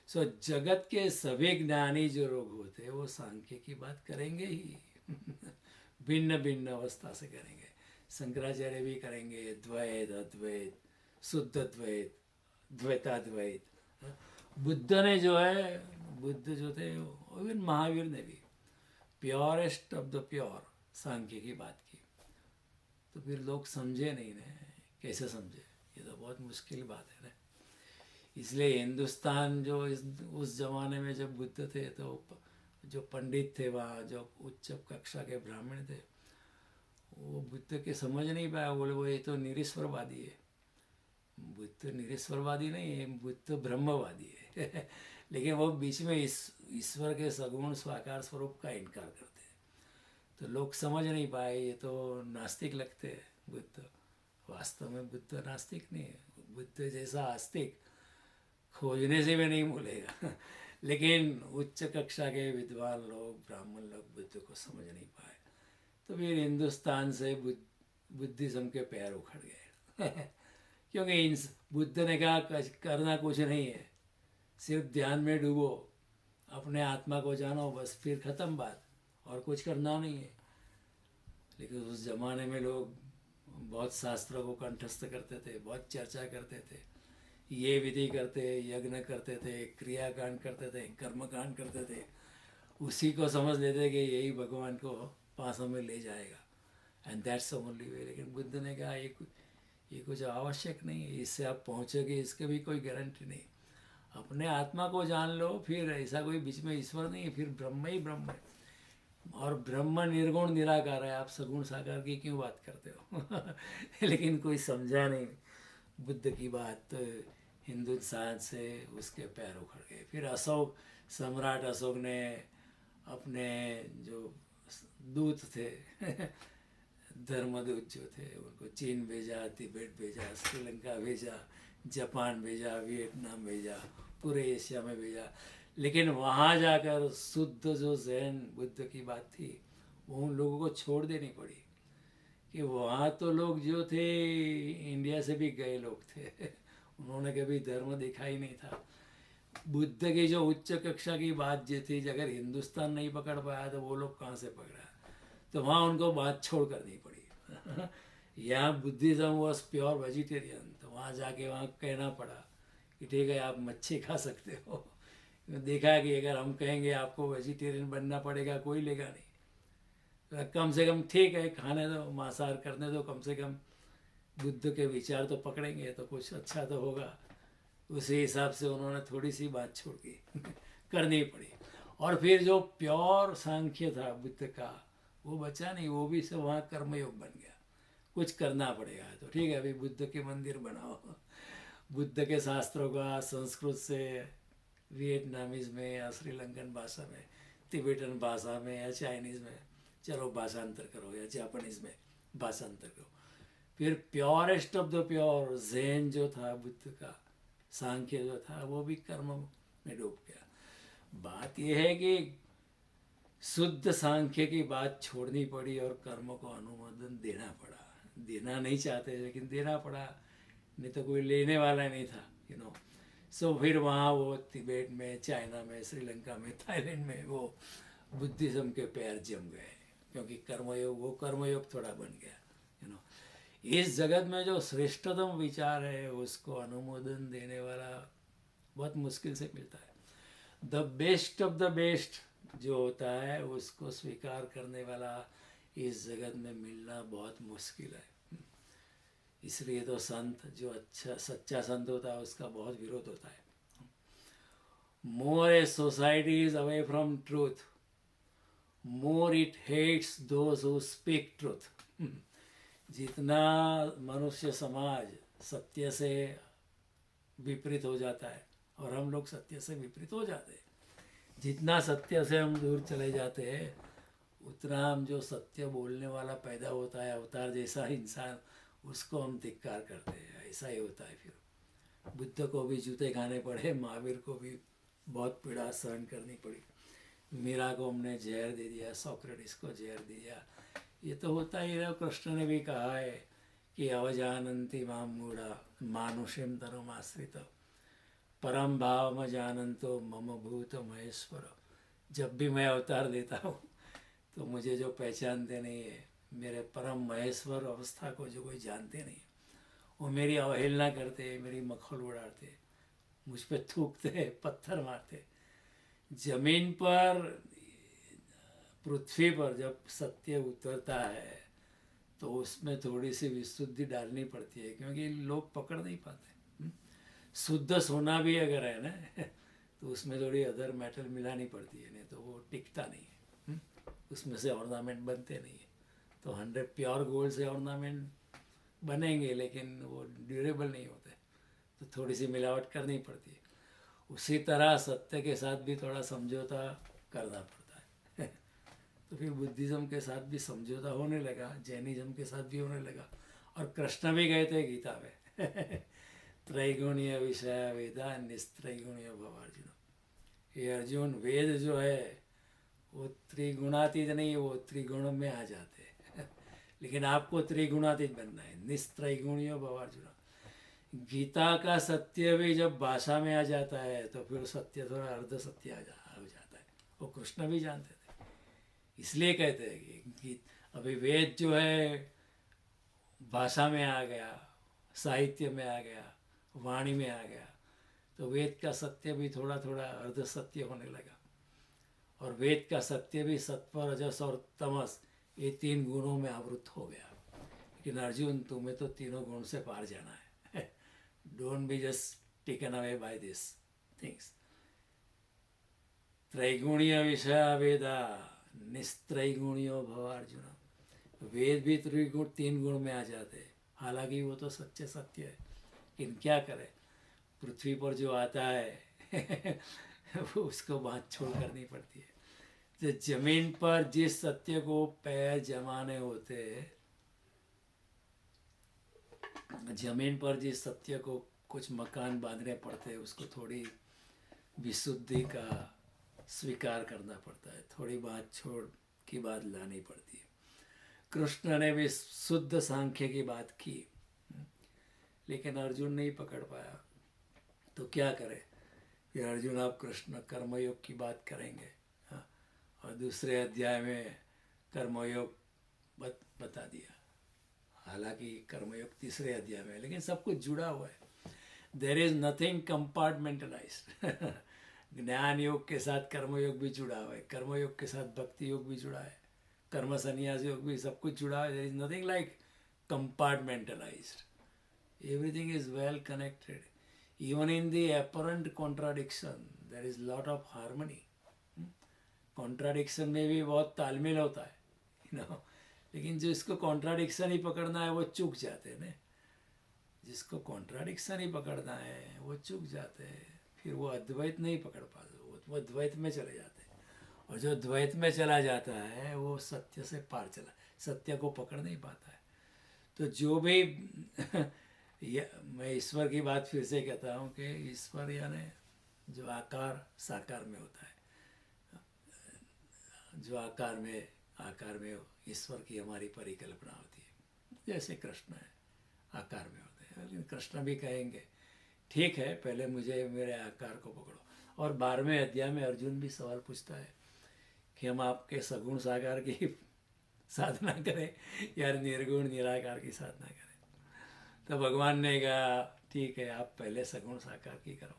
Speaker 1: सो जगत के सभी ज्ञानी जो लोग होते हैं वो सांख्य की बात करेंगे ही। भिन्न भिन्न अवस्था से करेंगे। शंकराचार्य भी करेंगे द्वैत अद्वैत, शुद्ध द्वैत, द्वैताद्वैत। बुद्ध ने जो है, बुद्ध जो थे, इवन महावीर ने भी प्योरेस्ट ऑफ द प्योर सांख्य की बात की। तो फिर लोग समझे नहीं ना, कैसे समझे? ये तो बहुत मुश्किल बात है ना। इसलिए हिंदुस्तान जो उस जमाने में जब बुद्ध थे, तो जो पंडित थे वहाँ, जो उच्च कक्षा के ब्राह्मण थे, वो बुद्ध के समझ नहीं पाया। बोले वो ये तो निरीश्वरवादी है। बुद्ध निरीश्वरवादी नहीं है, बुद्ध ब्रह्मवादी है। लेकिन वो बीच में ईश्वर के सगुण स्वाकार स्वरूप का इनकार करते हैं। तो लोग समझ नहीं पाए, ये तो नास्तिक लगते हैं बुद्ध। वास्तव में बुद्ध नास्तिक नहीं है। बुद्ध जैसा आस्तिक खोजने से भी नहीं मिलेगा। लेकिन उच्च कक्षा के विद्वान लोग, ब्राह्मण लोग बुद्ध को समझ नहीं पाए। तो फिर हिंदुस्तान से बुद्धिज्म के पैर उखड़ गए। क्योंकि बुद्ध ने कहा करना कुछ नहीं है, सिर्फ ध्यान में डूबो, अपने आत्मा को जानो, बस, फिर ख़त्म बात, और कुछ करना नहीं है। लेकिन उस ज़माने में लोग बहुत शास्त्रों को कंठस्थ करते थे, बहुत चर्चा करते थे, ये विधि करते, यज्ञ करते थे, क्रियाकांड करते थे, कर्मकांड करते थे। उसी को समझ लेते कि यही भगवान को पासों में ले जाएगा, एंड दैट्स ओनली वे। लेकिन बुद्ध ने कहा ये कुछ आवश्यक नहीं है, इससे आप पहुँचोगे इसके भी कोई गारंटी नहीं। अपने आत्मा को जान लो, फिर ऐसा कोई बीच में ईश्वर नहीं है, फिर ब्रह्म ही ब्रह्म है। और ब्रह्म निर्गुण निराकार है, आप सगुण साकार की क्यों बात करते हो? लेकिन कोई समझा नहीं बुद्ध की बात। तो हिंदुस्तान से उसके पैर उखड़ गए। फिर अशोक, सम्राट अशोक ने अपने जो दूत थे, धर्मदूत जो थे, उनको चीन भेजा, तिब्बत भेजा, श्रीलंका भेजा, जापान भेजा, वियतनाम भेजा, पूरे एशिया में भेजा। लेकिन वहाँ जाकर शुद्ध जो जैन बुद्ध की बात थी, वो उन लोगों को छोड़ देनी पड़ी। कि वहाँ तो लोग जो थे इंडिया से भी गए लोग थे। उन्होंने कभी धर्म देखा ही नहीं था। बुद्ध की जो उच्च कक्षा की बात जो थी, अगर हिंदुस्तान नहीं पकड़ पाया तो वो लोग कहाँ से पकड़ा? तो वहाँ उनको बात छोड़ करनी पड़ी। यहाँ बुद्धिज़्म वॉज प्योर वेजिटेरियन, तो वहाँ जाके वहाँ कहना पड़ा कि ठीक है आप मच्छी खा सकते हो। देखा कि अगर हम कहेंगे आपको वेजिटेरियन बनना पड़ेगा, कोई लेगा नहीं। तो कम से कम ठीक है, खाने दो, मांसाहार करने दो, कम से कम बुद्ध के विचार तो पकड़ेंगे तो कुछ अच्छा तो होगा। उसी हिसाब से उन्होंने थोड़ी सी बात छोड़ दी। करनी पड़ी। और फिर जो प्योर सांख्य था बुद्ध का, वो बचा नहीं, वो भी सब वहाँ कर्मयोग बन गया। कुछ करना पड़ेगा तो ठीक है, अभी बुद्ध के मंदिर बनाओ, बुद्ध के शास्त्रों का संस्कृत से वियतनामीज में या श्रीलंकन भाषा में, तिब्बतन भाषा में या चाइनीज़ में, चलो भाषांतर करो, या जापानीज़ में भाषांतर करो। फिर purest of the pure Jain जो था बुद्ध का, सांख्य जो था, वो भी कर्म में डूब गया। बात यह है कि शुद्ध सांख्य की बात छोड़नी पड़ी और कर्म को अनुमोदन देना पड़ा। देना नहीं चाहते लेकिन देना पड़ा, नहीं तो कोई लेने वाला नहीं था, यू नो। सो फिर वहाँ वो तिब्बत में, चाइना में, श्रीलंका में, थाईलैंड में वो बुद्धिज़्म के पैर जम गए, क्योंकि कर्मयोग, वो कर्मयोग थोड़ा बन गया, यू नो। इस जगत में जो श्रेष्ठतम विचार है उसको अनुमोदन देने वाला बहुत मुश्किल से मिलता है। The best of the best जो होता है उसको स्वीकार करने वाला इस जगत में मिलना बहुत मुश्किल है। इसलिए तो संत जो अच्छा सच्चा संत होता है उसका बहुत विरोध होता है। More a society is away from truth, more it hates those who speak truth. जितना मनुष्य समाज सत्य से विपरीत हो जाता है, और हम लोग सत्य से विपरीत हो जाते हैं, जितना सत्य से हम दूर चले जाते हैं, उतना हम जो सत्य बोलने वाला पैदा होता है, अवतार जैसा इंसान, उसको हम धिक्कार करते हैं। ऐसा ही होता है। फिर बुद्ध को भी जूते खाने पड़े, महावीर को भी बहुत पीड़ा सहन करनी पड़ी। मीरा को हमने जहर दे दिया, सोक्रेटिस को जहर दे दिया, ये तो होता ही है। कृष्ण ने भी कहा है कि अवजानन्ति मां मूढ़ा मानुषीं तनुमाश्रित परम भाव जानन्तो मम भूत महेश्वर। जब भी मैं अवतार देता हूँ तो मुझे जो पहचानते नहीं है, मेरे परम महेश्वर अवस्था को जो कोई जानते नहीं, वो मेरी अवहेलना करते, मेरी मखौल उड़ाते, मुझ पे थूकते, पत्थर मारते। जमीन पर, पृथ्वी पर जब सत्य उतरता है तो उसमें थोड़ी सी विशुद्धि डालनी पड़ती है, क्योंकि लोग पकड़ नहीं पाते। शुद्ध सोना भी अगर है ना तो उसमें थोड़ी अदर मेटल मिलानी पड़ती है, नहीं तो वो टिकता नहीं है। उसमें से ऑर्नामेंट बनते नहीं है। तो 100 प्योर गोल्ड से ऑर्नामेंट बनेंगे लेकिन वो ड्यूरेबल नहीं होते, तो थोड़ी सी मिलावट करनी पड़ती है। उसी तरह सत्य के साथ भी थोड़ा समझौता करना पड़ता है तो फिर बुद्धिज़्म के साथ भी समझौता होने लगा, जैनिज़्म के साथ भी होने लगा। और कृष्ण भी गए थे गीता में त्रैगुणीय विषय वेदा निस्त्रैगुणीय भवार्जुन। ये अर्जुन, वेद जो है वो त्रिगुणातीत नहीं है, वो त्रिगुण में आ जाते हैं लेकिन आपको त्रिगुणातीत बनना है, निस्त्रैगुणीय भवार्जुन। गीता का सत्य भी जब भाषा में आ जाता है तो फिर सत्य थोड़ा अर्ध सत्य हो जाता है। वो कृष्ण भी जानते थे, इसलिए कहते हैं कि अभी वेद जो है भाषा में आ गया, साहित्य में आ गया, वाणी में आ गया, तो वेद का सत्य भी थोड़ा थोड़ा अर्ध सत्य होने लगा। और वेद का सत्य भी सत्व, रजस और तमस, ये 3 गुणों में आवृत हो गया। लेकिन अर्जुन, तुम्हें तो तीनों गुण से पार जाना है don't be just taken away by this things. त्रैगुणीय विषय वेदा निस्त्रैगुणीयो भव अर्जुन। वेद भी 3 गुण में आ जाते हैं, हालांकि वो तो सच्चे सत्य है, लेकिन क्या करें, पृथ्वी पर जो आता है वो उसको बात छोड़ करनी पड़ती है। तो जमीन पर जिस सत्य को पैर जमाने होते, जमीन पर जिस सत्य को कुछ मकान बांधने पड़ते, उसको थोड़ी विशुद्धि का स्वीकार करना पड़ता है, थोड़ी बात छोड़ की बात लानी पड़ती है। कृष्ण ने भी शुद्ध सांख्य की बात की, लेकिन अर्जुन नहीं पकड़ पाया। तो क्या करे, फिर अर्जुन आप कृष्ण कर्मयोग की बात करेंगे, हाँ, और दूसरे अध्याय में कर्मयोग बता दिया। हालांकि कर्मयोग तीसरे अध्याय में, लेकिन सब कुछ जुड़ा हुआ है। देयर इज नथिंग कंपार्टमेंटलाइज्ड ज्ञान योग के साथ कर्मयोग भी जुड़ा हुआ है, कर्मयोग के साथ भक्ति योग भी जुड़ा है, कर्म संन्यास योग भी, सब कुछ जुड़ा है। There is nothing like compartmentalized, everything is well connected. Even in the apparent contradiction there is lot of harmony. Contradiction में भी बहुत तालमेल होता है, लेकिन जो इसको कॉन्ट्राडिक्शन ही पकड़ना है वो चूक जाते हैं ना। जिसको कॉन्ट्राडिक्शन ही पकड़ना है वो चूक जाते हैं, फिर वो अद्वैत नहीं पकड़ पाते, वो द्वैत में चले जाते हैं। और जो द्वैत में चला जाता है वो सत्य से पार चला, सत्य को पकड़ नहीं पाता है। तो जो भी मैं ईश्वर की बात फिर से कहता हूँ कि ईश्वर यानी जो आकार साकार में होता है, जो आकार में ईश्वर की हमारी परिकल्पना होती है। जैसे कृष्ण है, आकार में होते हैं, लेकिन कृष्ण भी कहेंगे ठीक है पहले मुझे मेरे आकार को पकड़ो। और 12वें अध्याय में अर्जुन भी सवाल पूछता है कि हम आपके सगुण साकार की साधना करें या निर्गुण निराकार की साधना करें। तो भगवान ने कहा ठीक है आप पहले सगुण साकार की करो,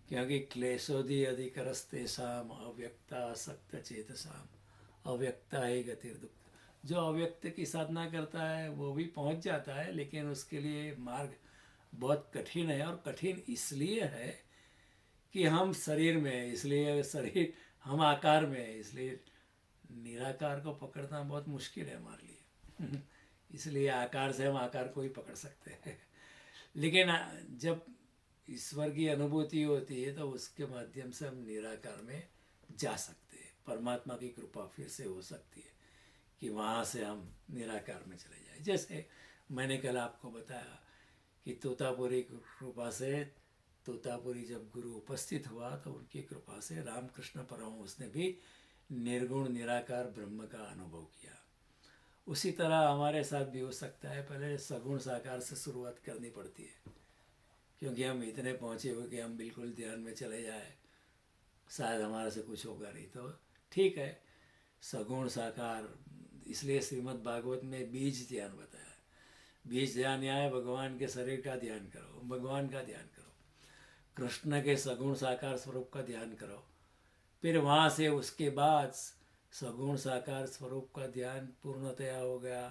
Speaker 1: क्योंकि क्लेशोधि अधिकरस्तेषाम अव्यक्ता सक्त चेतसाम अव्यक्ता ही गतिर दुख। जो अव्यक्त की साधना करता है वो भी पहुंच जाता है, लेकिन उसके लिए मार्ग बहुत कठिन है। और कठिन इसलिए है कि हम शरीर में, इसलिए शरीर हम आकार में है, इसलिए निराकार को पकड़ना बहुत मुश्किल है हमारे लिए इसलिए आकार से हम आकार को ही पकड़ सकते हैं लेकिन जब ईश्वर की अनुभूति होती है तो उसके माध्यम से हम निराकार में जा सकते हैं। परमात्मा की कृपा फिर से हो सकती है कि वहाँ से हम निराकार में चले जाए। जैसे मैंने कल आपको बताया कि तोतापुरी कृपा से तोतापुरी जब गुरु उपस्थित हुआ तो उनकी कृपा से रामकृष्ण परमहंस ने भी निर्गुण निराकार ब्रह्म का अनुभव किया। उसी तरह हमारे साथ भी हो सकता है, पहले सगुण साकार से शुरुआत करनी पड़ती है, क्योंकि हम इतने पहुँचे हुए कि हम बिल्कुल ध्यान में चले जाए, शायद हमारे से कुछ होगा नहीं। तो ठीक है, सगुण साकार, इसलिए श्रीमद् भागवत में बीज ध्यान बताया। बीज ध्यान यहाँ है, भगवान के शरीर का ध्यान करो, भगवान का ध्यान करो, कृष्ण के सगुण साकार स्वरूप का ध्यान करो। फिर वहाँ से उसके बाद सगुण साकार स्वरूप का ध्यान पूर्णतया हो गया,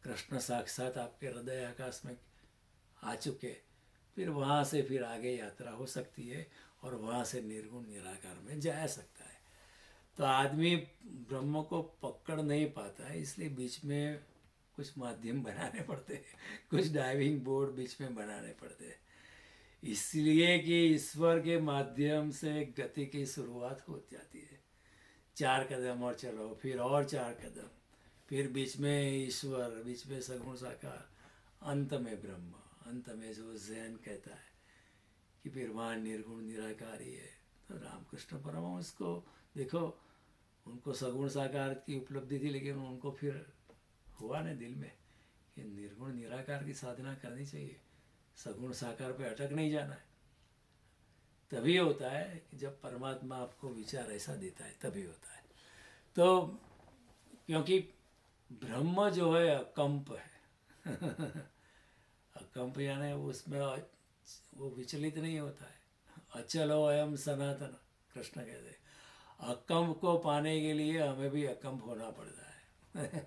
Speaker 1: कृष्ण साक्षात आपके हृदय आकाश में आ चुके, फिर वहाँ से फिर आगे यात्रा हो सकती है और वहाँ से निर्गुण निराकार में जा सकता है। तो आदमी ब्रह्म को पकड़ नहीं पाता है, इसलिए बीच में कुछ माध्यम बनाने पड़ते हैं, कुछ डाइविंग बोर्ड बीच में बनाने पड़ते हैं, इसलिए कि ईश्वर के माध्यम से गति की शुरुआत हो जाती है। 4 कदम और चलो, फिर और 4 कदम, फिर बीच में ईश्वर, बीच में सगुण साकार, अंत में ब्रह्म, अंत में जो जैन कहता है कि फिर वहाँ निर्गुण निराकार ही है। तो रामकृष्ण परमहंस को देखो, उनको सगुण साकार की उपलब्धि थी, लेकिन उनको फिर हुआ ना दिल में कि निर्गुण निराकार की साधना करनी चाहिए, सगुण साकार पे अटक नहीं जाना है। तभी होता है कि जब परमात्मा आपको विचार ऐसा देता है, तभी होता है। तो क्योंकि ब्रह्म जो है अकंप है अकंप यानी उसमें वो विचलित नहीं होता है, अचलो अयम सनातन, कृष्ण कहते हैं। अकंप को पाने के लिए हमें भी अकंप होना पड़ता है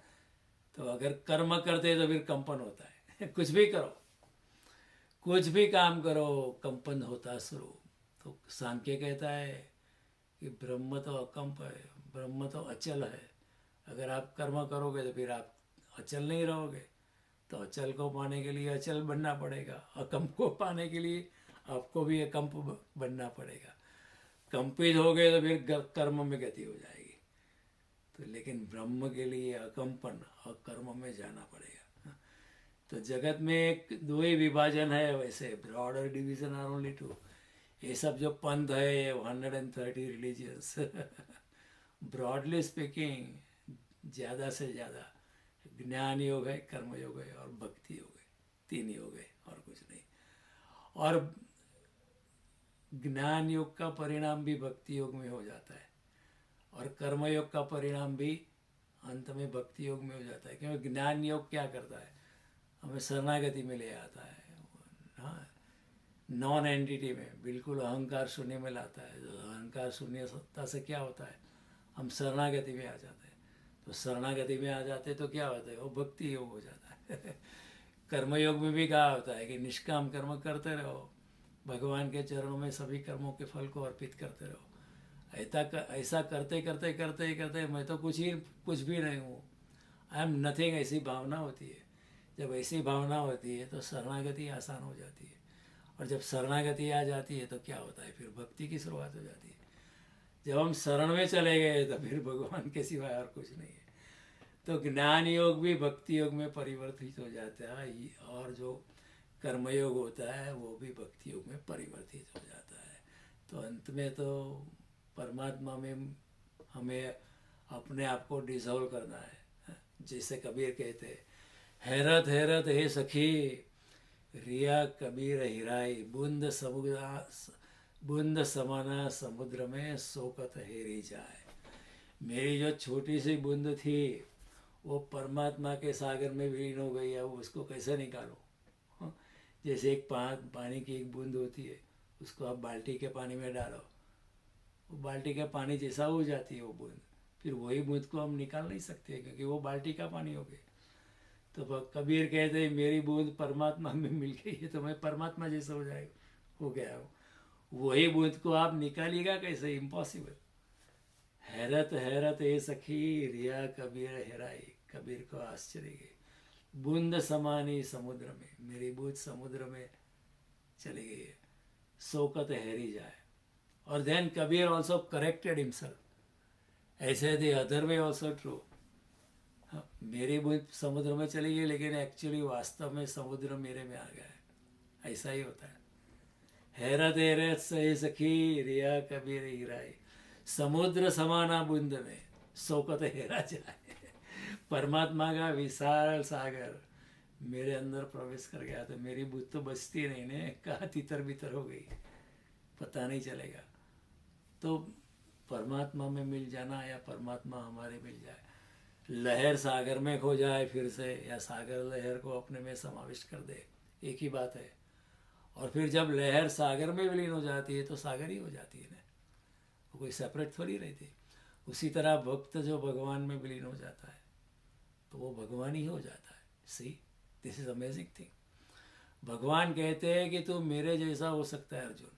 Speaker 1: तो अगर कर्म करते तो फिर कंपन होता है कुछ भी करो, कुछ भी काम करो, कंपन होता शुरू। तो सांख्य कहता है कि ब्रह्म तो अकंप है, ब्रह्म तो अचल है। अगर आप कर्म करोगे तो फिर आप अचल नहीं रहोगे, तो अचल को पाने के लिए अचल बनना पड़ेगा, अकंप को पाने के लिए आपको भी अकंप बनना पड़ेगा। कंपित हो गए तो फिर कर्म में गति हो जाएगी। तो लेकिन ब्रह्म के लिए अकंपन और कर्म में जाना पड़ेगा। तो जगत में एक 2 ही विभाजन है, वैसे ब्रॉडर डिवीजन आर ओनली 2। ये सब जो पंथ है, ये 130 रिलीजियंस ब्रॉडली स्पीकिंग, ज़्यादा से ज़्यादा ज्ञान योग है, कर्म योग है और भक्ति योग है, 3 योग है और कुछ नहीं। और ज्ञान योग का परिणाम भी भक्ति योग में हो जाता है, और कर्म योग का परिणाम भी अंत में भक्ति योग में हो जाता है। क्योंकि ज्ञान योग क्या करता है, हमें शरणागति में ले आता है, हाँ, नॉन एंटिटी में, बिल्कुल अहंकार शून्य में लाता है। अहंकार शून्य सत्ता से क्या होता है, हम शरणागति में आ जाते हैं। तो शरणागति में आ जाते तो क्या होता है, वो भक्ति योग हो जाता है कर्मयोग में भी कहा होता है कि निष्काम कर्म करते रहो, भगवान के चरणों में सभी कर्मों के फल को अर्पित करते रहो। ऐसा करते करते करते करते मैं तो कुछ भी नहीं हूँ, आई एम नथिंग, ऐसी भावना होती है। जब ऐसी भावना होती है तो शरणागति आसान हो जाती है, और जब शरणागति आ जाती है तो क्या होता है, फिर भक्ति की शुरुआत हो जाती है। जब हम शरण में चले गए तो फिर भगवान के सिवाय और कुछ नहीं है। तो ज्ञान योग भी भक्ति योग में परिवर्तित हो जाता है, और जो कर्मयोग होता है वो भी भक्ति योग में परिवर्तित हो जाता है। तो अंत में तो परमात्मा में हमें अपने आप को डिसॉल्व करना है। जैसे कबीर कहते हैं, हैरत हैरत हे सखी, रिया कबीर हिराई, बूंद समाना समुद्र में शोकत हेरी जाए। मेरी जो छोटी सी बूंद थी वो परमात्मा के सागर में विलीन हो गई है, वो उसको कैसे निकालो। जैसे एक पानी की एक बूंद होती है, उसको आप बाल्टी के पानी में डालो, वो बाल्टी का पानी जैसा हो जाती है वो बूंद, फिर वही बूंद को हम निकाल नहीं सकते क्योंकि वो बाल्टी का पानी हो गया। तो कबीर कहते हैं मेरी बूंद परमात्मा में मिल गई है तो मैं परमात्मा जैसा हो गया हूँ। वही बूंद को आप निकालिएगा कैसे, इम्पॉसिबल। हैरत हैरत ए सखी, रिया कबीर हेराई, कबीर को आश्चर्य गई। बूंद समानी समुद्र में, मेरी बूंद समुद्र में चली गई है, शोकत हेरी जाए। और then Kabir also corrected himself, ऐसे the other way also true. मेरी बूंद समुद्र में चली गई, लेकिन एक्चुअली वास्तव में समुद्र मेरे में आ गया है, ऐसा ही होता है। हैरत हैरत से सखी रिया कबीर हीराई, समुद्र समाना बूंद में शौकत हेरा जाए। परमात्मा का विशाल सागर मेरे अंदर प्रवेश कर गया तो मेरी बुद्ध तो बचती नहीं ने, कहाँ तितर बितर हो गई पता नहीं चलेगा। तो परमात्मा में मिल जाना या परमात्मा हमारे मिल जाए, लहर सागर में खो जाए फिर से, या सागर लहर को अपने में समाविष्ट कर दे, एक ही बात है। और फिर जब लहर सागर में विलीन हो जाती है तो सागर ही हो जाती है ना, वो कोई सेपरेट थोड़ी रहती। उसी तरह भक्त जो भगवान में विलीन हो जाता है तो वो भगवान ही हो जाता है। सी, दिस इज अमेजिंग थिंग। भगवान कहते हैं कि तू मेरे जैसा हो सकता है अर्जुन,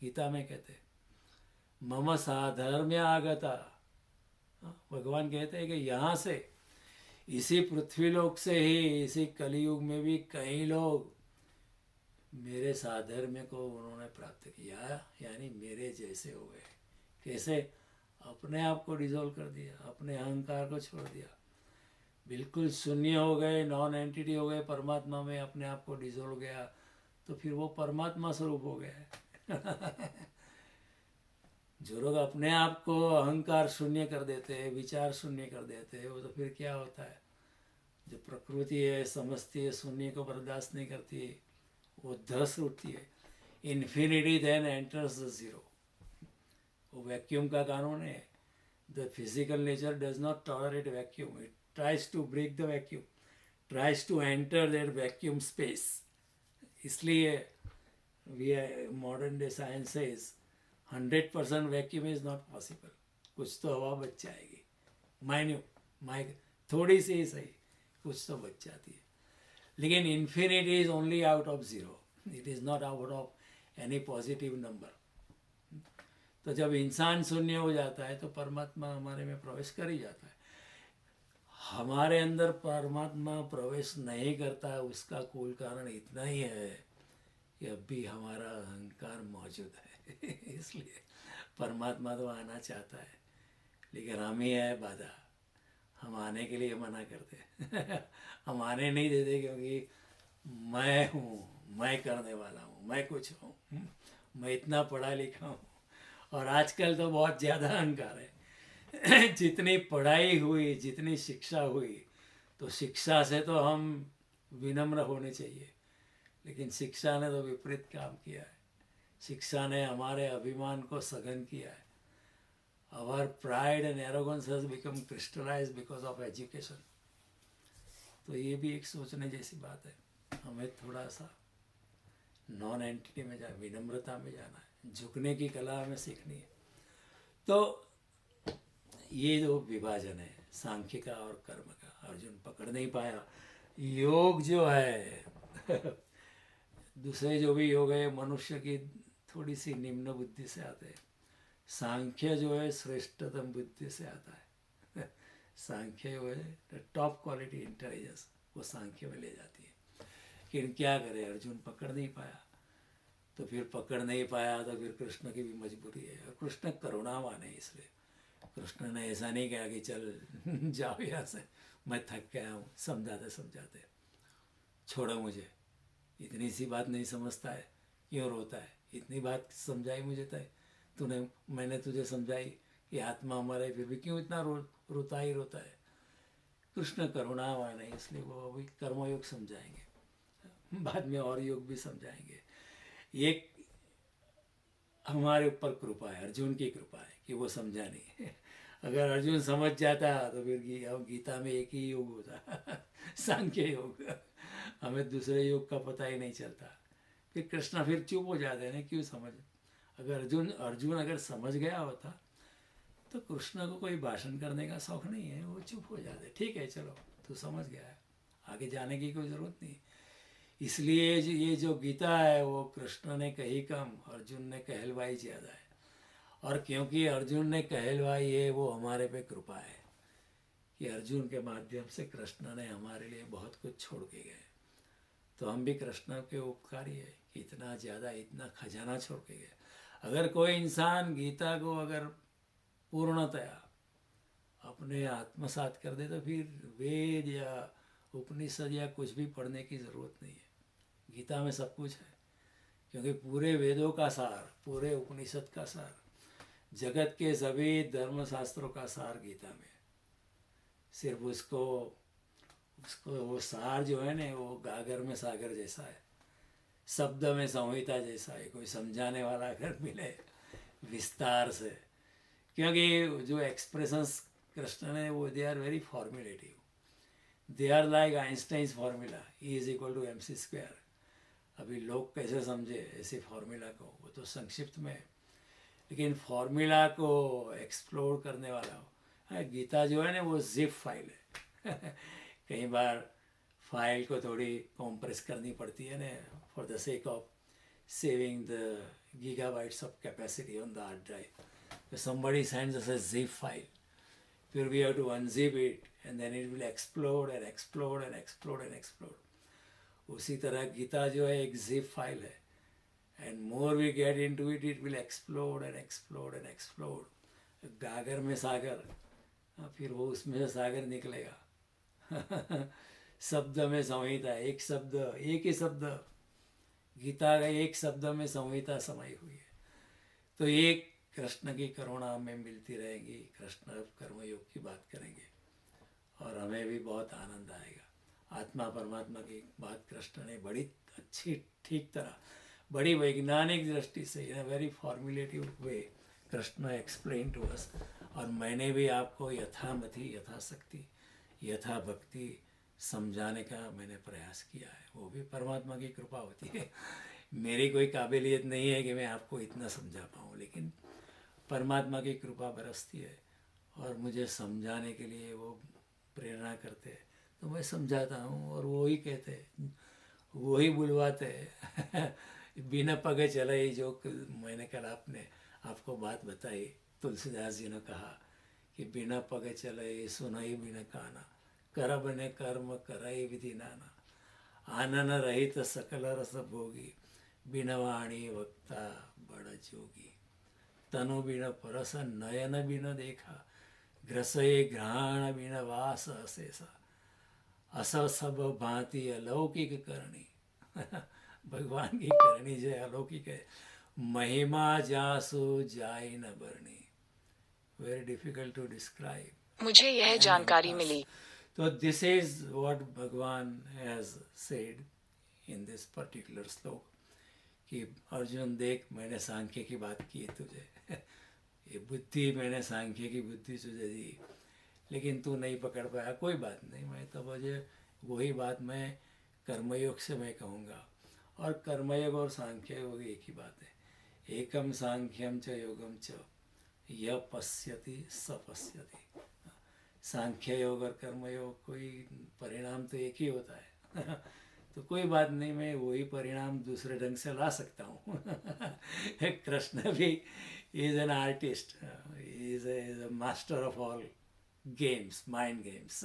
Speaker 1: गीता में कहते हैं मम साधर्म्य आगता। भगवान कहते हैं कि यहाँ से, इसी पृथ्वीलोक से ही, इसी कलयुग में भी कई लोग मेरे साधर्म्य को उन्होंने प्राप्त किया, यानी मेरे जैसे हो गए। कैसे? अपने आप को डिजोल्व कर दिया, अपने अहंकार को छोड़ दिया, बिल्कुल शून्य हो गए, नॉन एंटिटी हो गए परमात्मा में, अपने आप को डिजोल्व गया तो फिर वो परमात्मा स्वरूप हो गया है। जो लोग अपने आप को अहंकार शून्य कर देते हैं, विचार शून्य कर देते हैं, वो तो फिर क्या होता है, जो प्रकृति है समझती है, शून्य को बर्दाश्त नहीं करती है, वो धस उठती है। Infinity then enters the zero. वो वैक्यूम का कानून है। The physical nature does not tolerate vacuum, it tries to break the vacuum, tries to enter that vacuum space. इसलिए we are modern day science says 100% vacuum is not possible. कुछ तो हवा बच जाएगी, माइन्यूट थोड़ी सी ही सही, कुछ तो बच जाती है। लेकिन infinity is only out of zero, it is not out of any positive number. तो जब इंसान शून्य हो जाता है तो परमात्मा हमारे में प्रवेश कर ही जाता है। हमारे अंदर परमात्मा प्रवेश नहीं करता है, उसका कुल कारण इतना ही है कि अब भी हमारा अहंकार मौजूद है। इसलिए परमात्मा तो आना चाहता है, लेकिन हम ही है बाधा, हम आने के लिए मना करते। हम आने नहीं देते क्योंकि मैं हूँ, मैं करने वाला हूँ, मैं कुछ हूँ, मैं इतना पढ़ा लिखा हूँ। और आजकल तो बहुत ज़्यादा अहंकार है। जितनी पढ़ाई हुई, जितनी शिक्षा हुई, तो शिक्षा से तो हम विनम्र होने चाहिए, लेकिन शिक्षा ने तो विपरीत काम किया है। शिक्षा ने हमारे अभिमान को सघन किया है। Our pride and arrogance has become crystallised because of education. तो ये भी एक सोचने जैसी बात है। हमें थोड़ा सा नॉन एंटिटी में जाए, विनम्रता में जाना है, झुकने की कला हमें सीखनी है। तो ये जो विभाजन है सांख्य का और कर्म का, अर्जुन पकड़ नहीं पाया। योग जो है दूसरे जो भी योग है मनुष्य की थोड़ी सी निम्न बुद्धि से आते हैं, सांख्य जो है श्रेष्ठतम बुद्धि से आता है। सांख्य जो है टॉप क्वालिटी इंटेलिजेंस, वो सांख्य में ले जाती है। लेकिन क्या करे, अर्जुन पकड़ नहीं पाया। तो फिर पकड़ नहीं पाया तो फिर कृष्ण की भी मजबूरी है, और कृष्ण करुणावान है, इसलिए कृष्ण ने ऐसा नहीं कहा कि चल जाओ यहाँ से, मैं थक गया हूँ, समझाते समझाते छोड़ो मुझे, इतनी सी बात नहीं समझता है, क्यों रोता है, इतनी बात समझाई मुझे तूने, मैंने तुझे समझाई कि आत्मा हमारे, फिर भी क्यों इतना रोता ही रोता है। कृष्ण करुणावान है, इसलिए वो अभी कर्मयोग समझाएंगे, बाद में और योग भी समझाएंगे। ये हमारे ऊपर कृपा है, अर्जुन की कृपा है कि वो समझा नहीं। अगर अर्जुन समझ जाता तो फिर गीता में एक ही योग होता, सांख्य योग। हमें दूसरे योग का पता ही नहीं चलता। फिर कृष्ण फिर चुप हो जाते हैं, क्यों समझ। अगर अर्जुन अगर समझ गया होता तो कृष्ण को कोई भाषण करने का शौक नहीं है, वो चुप हो जाते, ठीक है चलो तू समझ गया है, आगे जाने की कोई ज़रूरत नहीं। इसलिए ये जो गीता है वो कृष्ण ने कही कम, अर्जुन ने कहलवाई ज़्यादा है। और क्योंकि अर्जुन ने कहलवाई है, वो हमारे पे कृपा है कि अर्जुन के माध्यम से कृष्ण ने हमारे लिए बहुत कुछ छोड़ के गए। तो हम भी कृष्ण के उपकारी है कि इतना ज़्यादा, इतना खजाना छोड़ के गए। अगर कोई इंसान गीता को अगर पूर्णतया अपने आत्मसात कर दे तो फिर वेद या उपनिषद या कुछ भी पढ़ने की ज़रूरत नहीं है। गीता में सब कुछ है। क्योंकि पूरे वेदों का सार, पूरे उपनिषद का सार, जगत के सभी धर्मशास्त्रों का सार गीता में। सिर्फ उसको उसको वो सार जो है ना, वो गागर में सागर जैसा है, शब्द में संहिता जैसा है। कोई समझाने वाला अगर मिले विस्तार से, क्योंकि जो एक्सप्रेशंस कृष्ण ने वो they are very formulative, they are like Einstein's formula, E is equal to M C square. अभी लोग कैसे समझे ऐसे फार्मूला को, वो तो संक्षिप्त में है, लेकिन फार्मूला को एक्सप्लोर करने वाला हो। हाँ, गीता जो है ना वो जिप फाइल है कई बार फाइल को थोड़ी कॉम्प्रेस करनी पड़ती है ना, for the sake of saving the gigabytes of capacity on the hard drive. somebody sends us a zip file, फिर we have to unzip it and then it will explode and explode and explode and explode. उसी तरह गीता जो है एक zip file है, and more we get into it, it will explode and explode and explode. गागर में सागर, फिर वो उसमें से सागर निकलेगा शब्द में संहिता, एक शब्द, एक ही शब्द, गीता का एक शब्द में संहिता समाई हुई है। तो एक कृष्ण की करुणा हमें मिलती रहेगी। कृष्ण कर्मयोग की बात करेंगे और हमें भी बहुत आनंद आएगा। आत्मा परमात्मा की बात कृष्ण ने बड़ी अच्छी, ठीक तरह, बड़ी वैज्ञानिक दृष्टि से, in a very formulative way Krishna explain to us. और मैंने भी आपको यथामति, यथाशक्ति, यथा भक्ति समझाने का मैंने प्रयास किया है। वो भी परमात्मा की कृपा होती है। मेरी कोई काबिलियत नहीं है कि मैं आपको इतना समझा पाऊँ, लेकिन परमात्मा की कृपा बरसती है और मुझे समझाने के लिए वो प्रेरणा करते हैं, तो मैं समझाता हूँ। और वो ही कहते हैं, वो ही बुलवाते हैं बिना पगे चले ही। जो मैंने कल आपको बात बताई, तुलसीदास जी ने कहा कि बिना पगे चले सुनाई बिना काना, करब ने कर्म करई विधि नाना, आनन रहित सकल रस भोगी, बिन वाणी वक्ता बड़ जोगी, तनु बिन परस नयन बिन देखा, ग्रसय घ्राण बिन वास अशेषा, अस सब भांति अलौकिक करणी भगवान की करनी जो अलौकिक है, महिमा जासु जाय न बरनी। Very difficult to describe.
Speaker 2: मुझे यह जानकारी मिली।
Speaker 1: तो this is what Bhagwan has said in this particular shloka कि अर्जुन देख, मैंने सांख्य की बात की है तुझे ये बुद्धि, मैंने सांख्य की बुद्धि तुझे दी, लेकिन तू नहीं पकड़ पाया। कोई बात नहीं, मैं तो मुझे वही बात मैं कर्मयोग से मैं कहूँगा। और कर्मयोग और सांख्य योग एक ही बात है। एकम सांख्यम च योगम च य पश्यति स पश्यति। सांख्य योग और कर्मयोग कोई परिणाम तो एक ही होता है तो कोई बात नहीं, मैं वही परिणाम दूसरे ढंग से ला सकता हूँ कृष्ण भी is an artist, is a master of all games, mind games,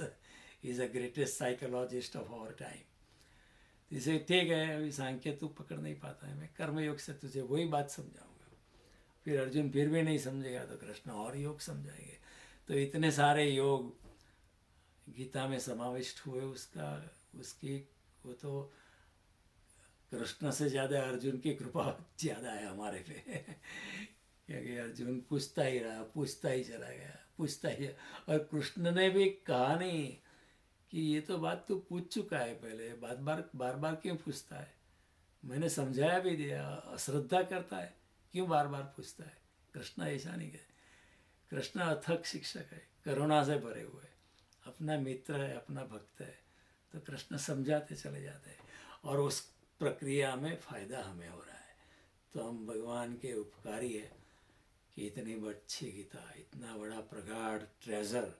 Speaker 1: is a greatest psychologist of our time. इसे ठीक है, अभी सांख्य तू पकड़ नहीं पाता है, मैं कर्मयोग से तुझे वही बात समझाऊंगा। फिर अर्जुन फिर भी नहीं समझेगा तो कृष्ण और योग समझाएंगे। तो इतने सारे योग गीता में समाविष्ट हुए, उसकी वो तो कृष्ण से ज़्यादा अर्जुन की कृपा ज़्यादा है हमारे पे क्योंकि अर्जुन पूछता ही रहा, पूछता ही चला गया, पूछता ही। और कृष्ण ने भी कहा नहीं कि ये तो बात तू पूछ चुका है पहले, बार बार क्यों पूछता है। मैंने समझाया भी दिया, अश्रद्धा करता है, क्यों बार बार पूछता है। कृष्ण ऐसा नहीं कहे। कृष्ण अथक शिक्षक है, करुणा से भरे हुए, अपना मित्र है, अपना भक्त है, तो कृष्ण समझाते चले जाते हैं और उस प्रक्रिया में फ़ायदा हमें हो रहा है। तो हम भगवान के उपकारी है कि इतनी अच्छी गीता, इतना बड़ा प्रगाढ़ ट्रेजर,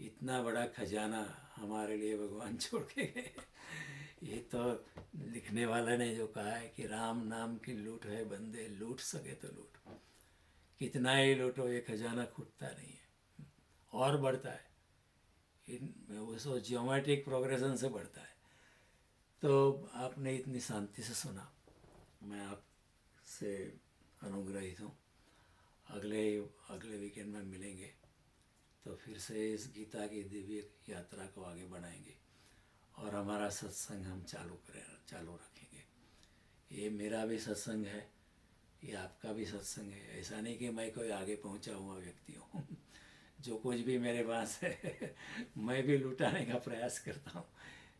Speaker 1: इतना बड़ा खजाना हमारे लिए भगवान छोड़ के गए। ये तो लिखने वाले ने जो कहा है कि राम नाम की लूट है बंदे, लूट सके तो लूट, कितना ही लूटो ये खजाना खुटता नहीं है और बढ़ता है, उसको ज्योमेट्रिक प्रोग्रेशन से बढ़ता है। तो आपने इतनी शांति से सुना, मैं आपसे अनुग्रहित हूँ। अगले वीकेंड में मिलेंगे तो फिर से इस गीता की दिव्य यात्रा को आगे बढ़ाएंगे और हमारा सत्संग हम चालू रखेंगे। ये मेरा भी सत्संग है, ये आपका भी सत्संग है। ऐसा नहीं कि मैं कोई आगे पहुंचा हुआ व्यक्ति हूँ। जो कुछ भी मेरे पास है मैं भी लुटाने का प्रयास करता हूँ,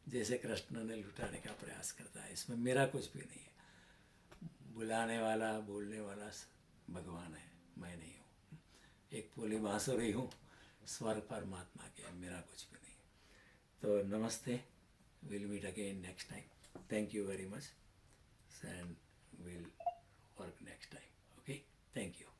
Speaker 1: जैसे कृष्ण ने लुटाने का प्रयास करता है। इसमें मेरा कुछ भी नहीं है। बुलाने वाला, बोलने वाला भगवान है, मैं नहीं हूँ। एक पोली बांसुरी हूँ, स्वर परमात्मा के, मेरा कुछ भी नहीं। तो नमस्ते, will meet again next time. Thank you very much, and will work next time. Okay, thank you.